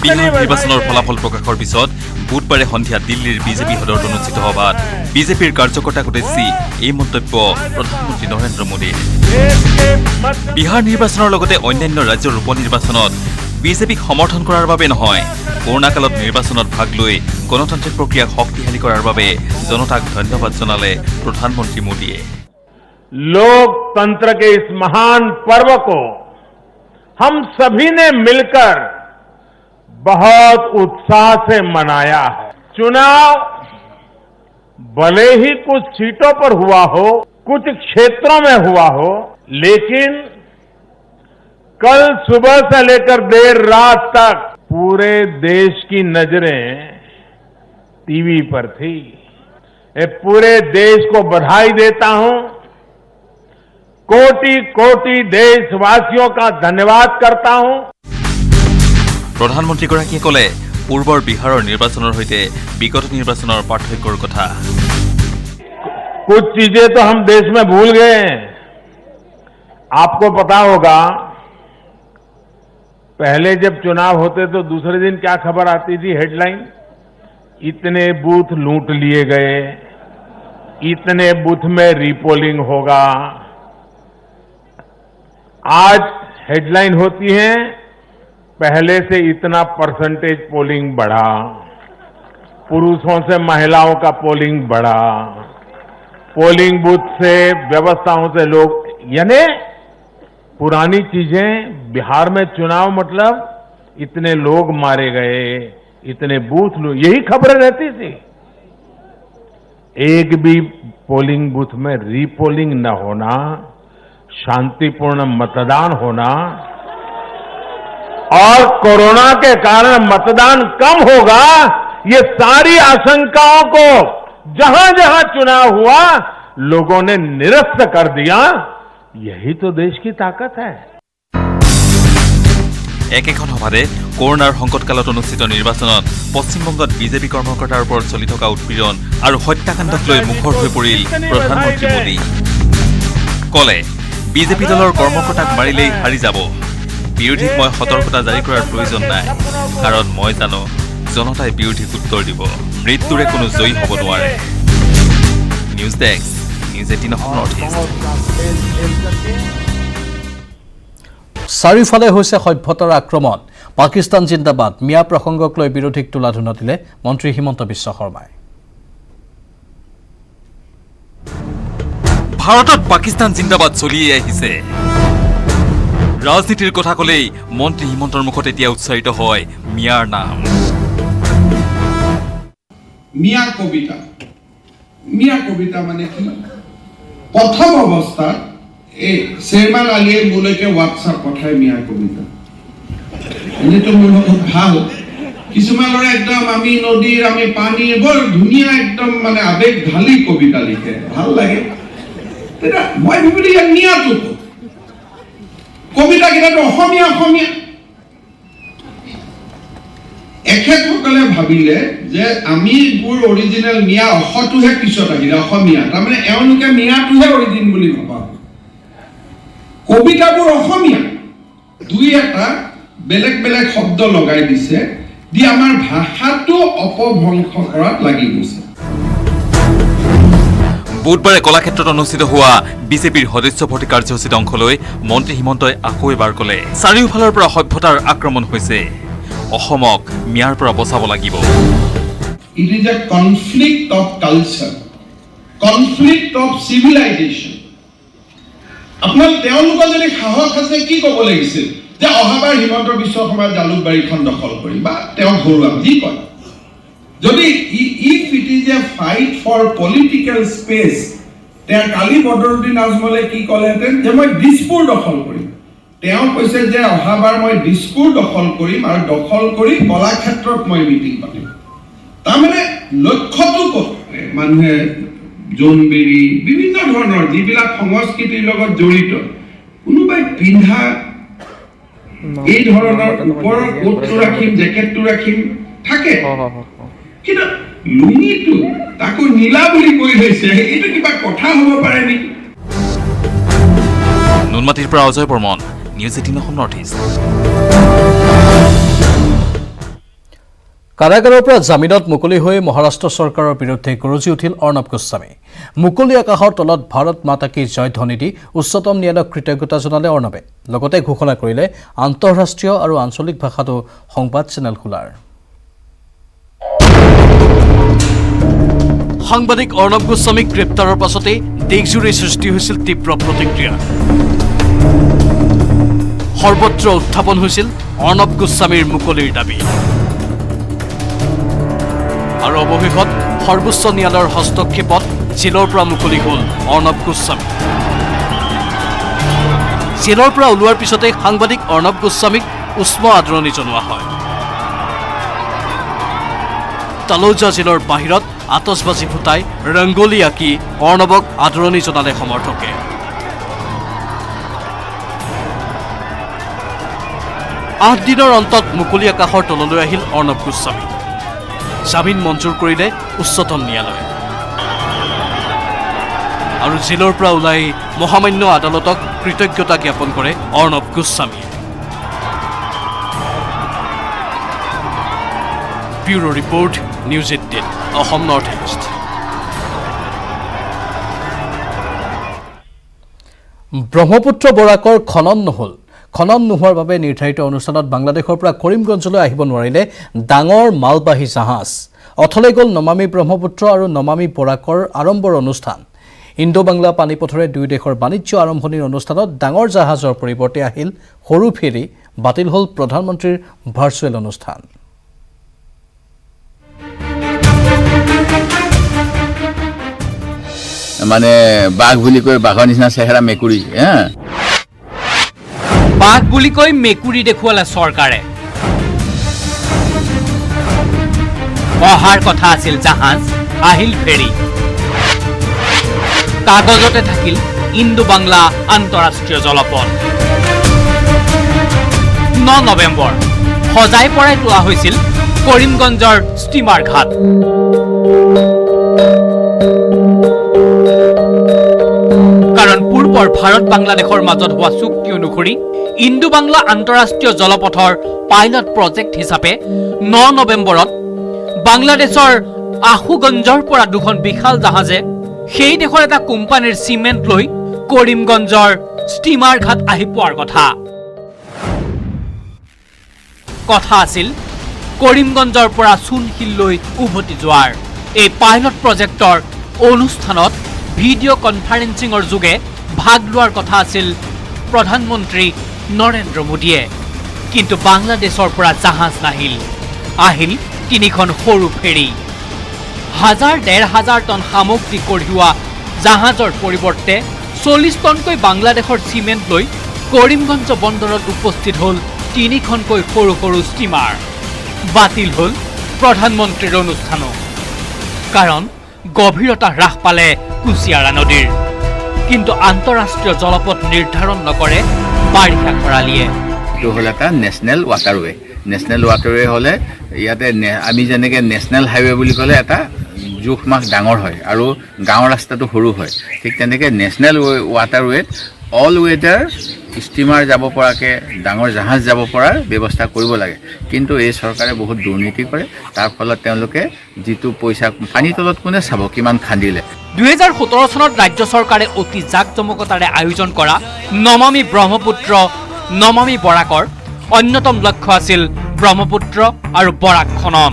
[SPEAKER 15] বিহাৰ নিৰ্বাচনৰ ফলাফল প্ৰকাশৰ পিছত বুধবাৰে সন্ধিয়া দিল্লীৰ বিজেপি সদৰত অনুষ্ঠিত সভাত বিজেপিৰ কাৰ্যকৰ্তাক উদ্দেশ্যি এই মন্তব্য প্ৰধানমন্ত্ৰী নৰেন্দ্ৰ মোদীয়ে বিহাৰ নিৰ্বাচনৰ লগতে অন্যান্য ৰাজ্যৰ উপ নিৰ্বাচনত বিজেপিক সমৰ্থন কৰাৰ বাবে নহয় কৰোনা কালত নিৰ্বাচনত ভাগ লৈ গণতান্ত্ৰিক প্ৰক্ৰিয়া শক্তিশালী কৰাৰ বাবে জনতাক ধন্যবাদ জনালে প্ৰধানমন্ত্ৰী মোদীয়ে
[SPEAKER 16] लोकतंत्र के इस महान पर्व को हम सभी ने मिलकर बहुत उत्साह से मनाया है चुनाव भले ही कुछ सीटों पर हुआ हो कुछ क्षेत्रों में हुआ हो लेकिन कल सुबह से लेकर देर रात तक पूरे देश की नजरें टीवी पर थी मैं पूरे देश को बधाई देता हूं कोटि कोटि देशवासियों का धन्यवाद करता हूं
[SPEAKER 15] প্ৰধানমন্ত্ৰীগৰাকীয়ে ক'লে পূৰ্বৰ বিহাৰৰ নিৰ্বাচনৰ সৈতে বিগত নিৰ্বাচনৰ পাৰ্থক্যৰ কথা
[SPEAKER 16] कुछ चीजें तो हम देश में भूल गए हैं आपको पता होगा पहले जब चुनाव होते तो दूसरे दिन क्या खबर आती थी हेडलाइन इतने बूथ लूट लिए गए इतने बूथ में रीपोलिंग होगा आज हेडलाइन होती है पहले से इतना परसेंटेज पोलिंग बढ़ा पुरुषों से महिलाओं का पोलिंग बढ़ा पोलिंग बूथ से व्यवस्थाओं से लोग यानी पुरानी चीजें बिहार में चुनाव मतलब इतने लोग मारे गए इतने बूथ यही खबरें रहती थी एक भी पोलिंग बूथ में रीपोलिंग न होना शांतिपूर्ण मतदान होना और कोरोना के कारण मतदान कम होगा ये सारी आशंकाओं को जहां जहां चुनाव हुआ लोगों ने निरस्त कर दिया यही तो देश की ताकत है
[SPEAKER 15] একেখন সভাতে কৰোনাৰ সংকটকালত অনুষ্ঠিত নিৰ্বাচনত পশ্চিমবংগত বিজেপি কৰ্মকৰ্তাৰ ওপৰত চলি থকা উৎপীড়ন আৰু হত্যাকাণ্ডক লৈ মুখৰ হৈ পৰিল প্ৰধানমন্ত্ৰী মোদী ক'লে বিজেপি দলৰ কৰ্মকৰ্তাক মাৰিলেই হাৰি যাব বিৰোধীক মই সতৰ্কতা জাৰি কৰাৰ প্ৰয়োজন নাই কাৰণ মই জানো জনতাই বিৰোধীক উত্তৰ দিব মৃত্যুৰে কোনো জয়ী হ'ব নোৱাৰে news desk news 18 north east
[SPEAKER 1] চাৰিওফালে হৈছে সভ্যতাৰ আক্ৰমণ পাকিস্তান জিন্দাবাদ মিয়া প্ৰসংগক লৈ বিৰোধীক তোলাধুনা দিলে মন্ত্ৰী হিমন্ত বিশ্ব শৰ্মাই
[SPEAKER 15] ভাৰতত পাকিস্তান জিন্দাবাদ চলিয়ে আহিছে। ৰাজনীতিৰ কথা ক'লেই মন্ত্ৰী হিমন্তৰ মুখত এতিয়া উচ্চাৰিত হয় মিয়াৰ নাম।
[SPEAKER 17] মিয়া কবিতা মানে কি? প্ৰথম অৱস্থাত এই শ্বেৰমান আলীয়ে মোলৈকে হোৱাটছআপ পঠায় মিয়া কবিতা। এনেতো মোৰ খুব ভাল, কিছুমানৰ একদম আমি নদীৰ আমি পানী বৰ ধুনীয়া একদম মানে আবেগ ঢালি কবিতা লিখে, ভাল লাগে। মই ভাবিলো ইয়াৰ মিয়াটো কবিতা কেইটাতো অসমীয়া। এখেতসকলে ভাবিলে যে আমি মোৰ অৰিজিনেল মিয়া অসমটোহে পিছত আহিলে অসমীয়া, তাৰমানে এওঁলোকে মিয়াটোহে অৰিজিন বুলি ভাবা। কবিতাবোৰ অসমীয়া, দুই এটা বেলেগ বেলেগ শব্দ লগাই দিছে, দি আমাৰ ভাষাটো অপভ্ৰংশ কৰাত লাগি গৈছে।
[SPEAKER 15] বুধবাৰে কলাক্ষেত্ৰত অনুষ্ঠিত হোৱা বিজেপিৰ সদস্য ভৰ্তি কাৰ্যসূচীত অংশ লৈ মন্ত্ৰী হিমন্তই আকৌ এবাৰ ক'লে চাৰিওফালৰ পৰা সভ্যতাৰ আক্ৰমণ হৈছে, অসমক মিয়াৰ পৰা বচাব লাগিব।
[SPEAKER 17] It is a conflict of culture, conflict of civilization. আপোনাৰ তেওঁলোকৰ যদি সাহস আছে কি ক'ব লাগিছিল যে অহাবাৰ হিমন্ত বিশ্ব শৰ্মাই জালুকবাৰীখন দখল কৰি বা তেওঁ ঘৰুৱা যি কয়, যদি if it is a fight for political space, তেওঁ কালি বদৰুদ্দিন আজমলে কি ক'লেহেঁতেন যে মই দিছপুৰ দখল কৰিম। তেওঁ কৈছে যে অহাবাৰ মই দিছপুৰ দখল কৰিম আৰু দখল কৰি কলাক্ষেত্ৰত মই মিটিং পাতিম। তাৰমানে লক্ষ্যটো ক'ত? মানুহে জোনবেৰি বিভিন্ন ধৰণৰ যিবিলাক সংস্কৃতিৰ লগত জড়িত, কোনোবাই পিন্ধা এই ধৰণৰ ওপৰৰ কোটটো ৰাখিম, জেকেটটো ৰাখিম থাকে, কিন্তু লুঙিটো তাকো নীলা বুলি কৈ লৈছে, এইটো কিবা কথা হ'ব পাৰে নেকি?
[SPEAKER 15] নুনমাটিৰ পৰা Ajay Barman, news 18 Assam north east.
[SPEAKER 1] কাৰাগাৰৰ পৰা জামিনত মুকলি হৈ মহাৰাষ্ট্ৰ চৰকাৰৰ বিৰুদ্ধে গৰজি উঠিল অৰ্ণৱ গোস্বামী। মুকলি আকাশৰ তলত ভাৰত মাতা কী জয় ধ্বনি দি উচ্চতম ন্যায়ালয়ক কৃতজ্ঞতা জনালে অৰ্ণৱে। লগতে ঘোষণা কৰিলে আন্তঃৰাষ্ট্ৰীয় আৰু আঞ্চলিক ভাষাতো সংবাদ চেনেল খোলাৰ। সাংবাদিক অৰ্ণৱ গোস্বামীক গ্ৰেপ্তাৰৰ পাছতে দেশজুৰি সৃষ্টি হৈছিল তীব্ৰ প্ৰতিক্ৰিয়া। সৰ্বত্ৰ উত্থাপন হৈছিল অৰ্ণৱ গোস্বামীৰ মুকলিৰ দাবী। আৰু অৱশেষত সৰ্বোচ্চ ন্যায়ালয়ৰ হস্তক্ষেপত জেলৰ পৰা মুকলি হ'ল অৰ্ণৱ গোস্বামী। জেলৰ পৰা ওলোৱাৰ পিছতে সাংবাদিক অৰ্ণৱ গোস্বামীক উষ্ম আদৰণি জনোৱা হয়। তালৌজা জেলৰ বাহিৰত আতচবাজি ফুটাই ৰংগোলী আঁকি অৰ্ণৱক আদৰণি জনালে সমৰ্থকে। আঠ দিনৰ অন্তত মুকলি আকাশৰ তললৈ আহিল অৰ্ণৱ গোস্বামী। জামিন মঞ্জুৰ কৰিলে উচ্চতম ন্যায়ালয়ে। আৰু জেলৰ পৰা ওলাই মহামান্য আদালতক কৃতজ্ঞতা জ্ঞাপন কৰে অৰ্ণৱ গোস্বামীয়ে। Bureau report, news 18 Assam north east. Brahmaputra বৰাকৰ খনন নহ'ল। খনন নোহোৱাৰ বাবে নিৰ্ধাৰিত অনুষ্ঠানত বাংলাদেশৰ পৰা কৰিমগঞ্জলৈ আহিব নোৱাৰিলে ডাঙৰ মালবাহী জাহাজ। অথলে গ'ল নমামী ব্ৰহ্মপুত্ৰ আৰু নমামী বৰাকৰ আৰম্ভৰ অনুষ্ঠান। ইণ্ডো বাংলা পানীপথৰে দুয়ো দেশৰ বাণিজ্য আৰম্ভণিৰ অনুষ্ঠানত ডাঙৰ জাহাজৰ পৰিৱৰ্তে আহিল সৰু ফেৰী। বাতিল হ'ল প্ৰধানমন্ত্ৰীৰ ভাৰ্চুৱেল অনুষ্ঠান।
[SPEAKER 18] মানে বাঘ বুলি কৈ বাঘৰ নিচিনা চেহেৰা মেকুৰী,
[SPEAKER 19] বাঘ বুলি কৈ মেকুৰী দেখুৱালে চৰকাৰে। অহাৰ কথা আছিল জাহাজ, আহিল ফেৰী। কাগজতে থাকিল ইণ্ডো বাংলা আন্তঃৰাষ্ট্ৰীয় জলপথ। 9 নৱেম্বৰ সজাই পৰাই তোলা হৈছিল কৰিমগঞ্জৰ ষ্টিমাৰ ঘাট। কাৰণ পূৰ্বৰ ভাৰত বাংলাদেশৰ মাজত হোৱা চুক্তি অনুসৰি ইণ্ডো বাংলা আন্তঃৰাষ্ট্ৰীয় জলপথৰ পাইলট প্ৰজেক্ট হিচাপে 9 নৱেম্বৰত বাংলাদেশৰ আশুগঞ্জৰ পৰা দুখন বিশাল জাহাজে সেই দেশৰ এটা কোম্পানীৰ চিমেণ্ট লৈ কৰিমগঞ্জৰ ষ্টিমাৰ ঘাট আহি পোৱাৰ কথা আছিল কৰিমগঞ্জৰ পৰা চুনশিললৈ উভতি যোৱাৰ। এই পাইলট প্ৰজেক্টৰ অনুষ্ঠানত ভিডিঅ' কনফাৰেন্সিঙৰ যোগে ভাগ লোৱাৰ কথা আছিল প্ৰধানমন্ত্ৰী নৰেন্দ্ৰ মোদীয়ে কিন্তু বাংলাদেশৰ পৰা জাহাজ নাহিল আহিল তিনিখন সৰু ফেৰী হাজাৰ ডেৰ হাজাৰ টন সামগ্ৰী কঢ়িওৱা জাহাজৰ পৰিৱৰ্তে 40 টনকৈ বাংলাদেশৰ চিমেণ্ট লৈ কৰিমগঞ্জ বন্দৰত উপস্থিত হ'ল তিনিখনকৈ সৰু সৰু ষ্টিমাৰ বাতিল হ'ল প্ৰধানমন্ত্ৰীৰ অনুষ্ঠানো কাৰণ গভীৰতা হ্ৰাস পালে কুচিয়াৰা নদীৰ কিন্তু আন্তঃৰাষ্ট্ৰীয় জলপথ নিৰ্ধাৰণ নকৰে বাৰিষা খৰালিয়ে
[SPEAKER 18] এইটো হ'ল এটা নেশ্যনেল ৱাটাৰৱে নেশ্যনেল ৱাটাৰৱে হ'লে ইয়াতে আমি যেনেকৈ নেশ্যনেল হাইৱে বুলি ক'লে এটা জোখ মাখ ডাঙৰ হয় আৰু গাঁৱৰ ৰাস্তাটো সৰু হয় ঠিক তেনেকৈ নেশ্যনেল ৱাটাৰৱেত অল ৱেডাৰ ষ্টিমাৰ যাব পৰাকৈ ডাঙৰ জাহাজ যাব পৰাৰ ব্যৱস্থা কৰিব লাগে কিন্তু এই চৰকাৰে বহুত দুৰ্নীতি কৰে তাৰ ফলত তেওঁলোকে যিটো পইচা পানীৰ তলত কোনে চাব কিমান খান্দিলে
[SPEAKER 19] 2017 চনত ৰাজ্য চৰকাৰে অতি জাকজমকতাৰে আয়োজন কৰা নমামি ব্ৰহ্মপুত্ৰ নমামি বৰাকৰ অন্যতম লক্ষ্য আছিল ব্ৰহ্মপুত্ৰ আৰু বৰাক খনন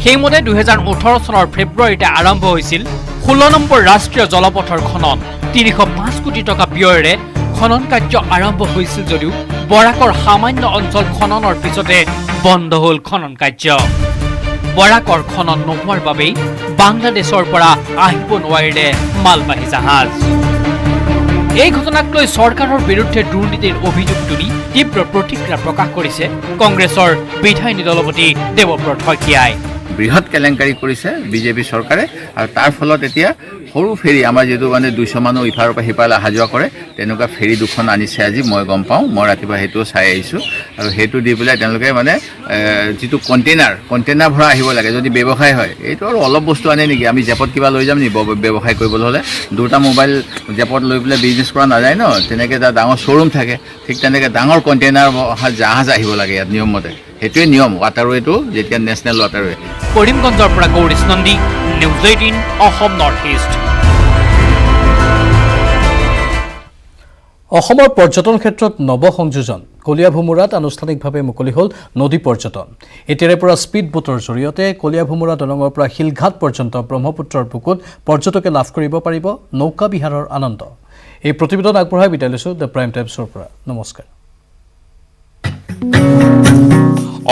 [SPEAKER 19] সেইমতে 2018 চনৰ ফেব্ৰুৱাৰীতে আৰম্ভ হৈছিল 16 নম্বৰ ৰাষ্ট্ৰীয় জলপথৰ খনন 305 কোটি টকা ব্যয়েৰে খনন কাৰ্য আৰম্ভ হৈছিল যদিও বৰাকৰ সামান্য অঞ্চল খননৰ পিছতে বন্ধ হ'ল খনন কাৰ্য বৰাকৰ খনন নোহোৱাৰ বাবেই বাংলাদেশৰ পৰা আহিব নোৱাৰিলে মালবাহী জাহাজ এই ঘটনাক লৈ চৰকাৰৰ বিৰুদ্ধে দুৰ্নীতিৰ অভিযোগ তুলি তীব্ৰ প্ৰতিক্ৰিয়া প্ৰকাশ কৰিছে কংগ্ৰেছৰ বিধায়িনী দলপতি দেৱব্ৰত শইকীয়াই
[SPEAKER 18] বৃহৎ কেলেংকাৰী কৰিছে বিজেপি চৰকাৰে আৰু তাৰ ফলত এতিয়া সৰু ফেৰী আমাৰ যিটো মানে 200 মানুহ ইফাৰৰ পৰা সিফালে অহা যোৱা কৰে তেনেকুৱা ফেৰী দুখন আনিছে আজি মই গম পাওঁ মই ৰাতিপুৱা সেইটো চাই আহিছোঁ আৰু সেইটো দি পেলাই তেওঁলোকে মানে যিটো কণ্টেইনাৰ ভৰা আহিব লাগে যদি ব্যৱসায় হয় এইটো আৰু অলপ বস্তু আনে নেকি আমি জেপত কিবা লৈ যাম নেকি ব্যৱসায় কৰিবলৈ হ'লে দুটা মোবাইল জেপত লৈ পেলাই বিজনেছ কৰা নাযায় ন তেনেকৈ এটা ডাঙৰ শ্ব'ৰুম থাকে ঠিক তেনেকৈ ডাঙৰ কণ্টেইনাৰ জাহাজ আহিব লাগে ইয়াত নিয়মমতে সেইটোৱে নিয়ম ৱাটাৰৱেটো যেতিয়া নেশ্যনেল ৱাটাৰৱে
[SPEAKER 19] কৰিমগঞ্জৰ পৰা Gourish Nandi news 18 Assam north east
[SPEAKER 1] অসমৰ পৰ্যটন ক্ষেত্ৰত নৱ সংযোজন কলিয়া ভুমুৰাত আনুষ্ঠানিকভাৱে মুকলি হ'ল নদী পৰ্যটন এতিয়াৰে পৰা স্পীড বোটৰ জৰিয়তে কলিয়া ভুমুৰা দলঙৰ পৰা শিলঘাট পৰ্যন্ত ব্ৰহ্মপুত্ৰৰ বুকুত পৰ্যটকে লাভ কৰিব পাৰিব নৌকা বিহাৰৰ আনন্দ এই প্ৰতিবেদন আগবঢ়াই বিদায় লৈছোঁ দ্য প্ৰাইম টাইমছৰ পৰা নমস্কাৰ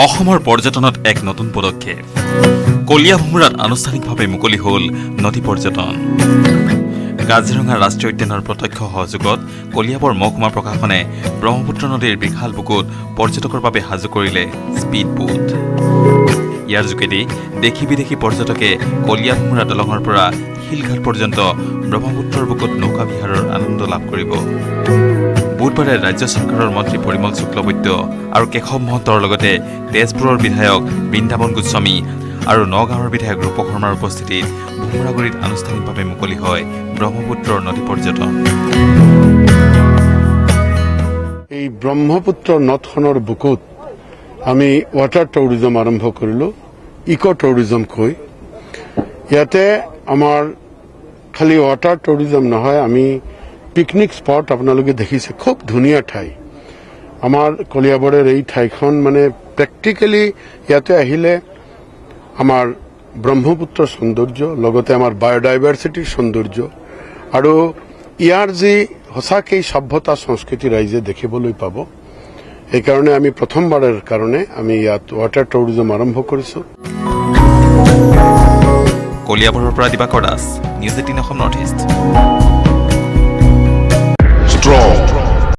[SPEAKER 15] অসমৰ পৰ্যটনত এক নতুন পদক্ষেপ কলিয়া ভুমুৰাত আনুষ্ঠানিকভাৱে মুকলি হ'ল নদী পৰ্যটন কাজিৰঙা ৰাষ্ট্ৰীয় উদ্যানৰ প্ৰত্যক্ষ সহযোগত কলিয়াবৰ মহকুমা প্ৰশাসনে ব্ৰহ্মপুত্ৰ নদীৰ বিশাল বুকুত পৰ্যটকৰ বাবে সাজু কৰিলে স্পীড বোট ইয়াৰ যোগেদি দেশী বিদেশী পৰ্যটকে কলিয়া ভুমুৰা দলঙৰ পৰা শিলঘাট পৰ্যন্ত ব্ৰহ্মপুত্ৰৰ বুকুত নৌকা বিহাৰৰ আনন্দ লাভ কৰিব বুধবাৰে ৰাজ্য চৰকাৰৰ মন্ত্ৰী পৰিমল শুক্লবৈদ্য আৰু কেশৱ মহন্তৰ লগতে তেজপুৰৰ বিধায়ক বৃন্দাবন গোস্বামী আৰু নগাঁৱৰ বিধায়ক ৰূপক শৰ্মাৰ উপস্থিতিত ভুমুৰাগুৰিত আনুষ্ঠানিকভাৱে মুকলি হয় ব্ৰহ্মপুত্ৰৰ নদী পৰ্যটন
[SPEAKER 20] এই ব্ৰহ্মপুত্ৰ নদখনৰ বুকুত আমি ৱাটাৰ টুৰিজম আৰম্ভ কৰিলোঁ ইক' টুৰিজম কৈ ইয়াতে আমাৰ খালি ৱাটাৰ টুৰিজম নহয় আমি পিকনিক স্পট আপোনালোকে দেখিছে খুব ধুনীয়া ঠাই আমাৰ কলিয়াবৰৰ এই ঠাইখন মানে প্ৰেক্টিকেলি ইয়াতে আহিলে আমাৰ ব্ৰহ্মপুত্ৰৰ সৌন্দৰ্য লগতে আমাৰ বায়'ডাইভাৰ্চিটিৰ সৌন্দৰ্য আৰু ইয়াৰ যি সঁচাকেই সভ্যতা সংস্কৃতি ৰাইজে দেখিবলৈ পাব এইকাৰণে আমি প্ৰথমবাৰৰ কাৰণে আমি ইয়াত ৱাটাৰ টুৰিজম আৰম্ভ কৰিছোঁ
[SPEAKER 15] কলিয়াবৰৰ পৰা Dibakar Das news 18 Assam north east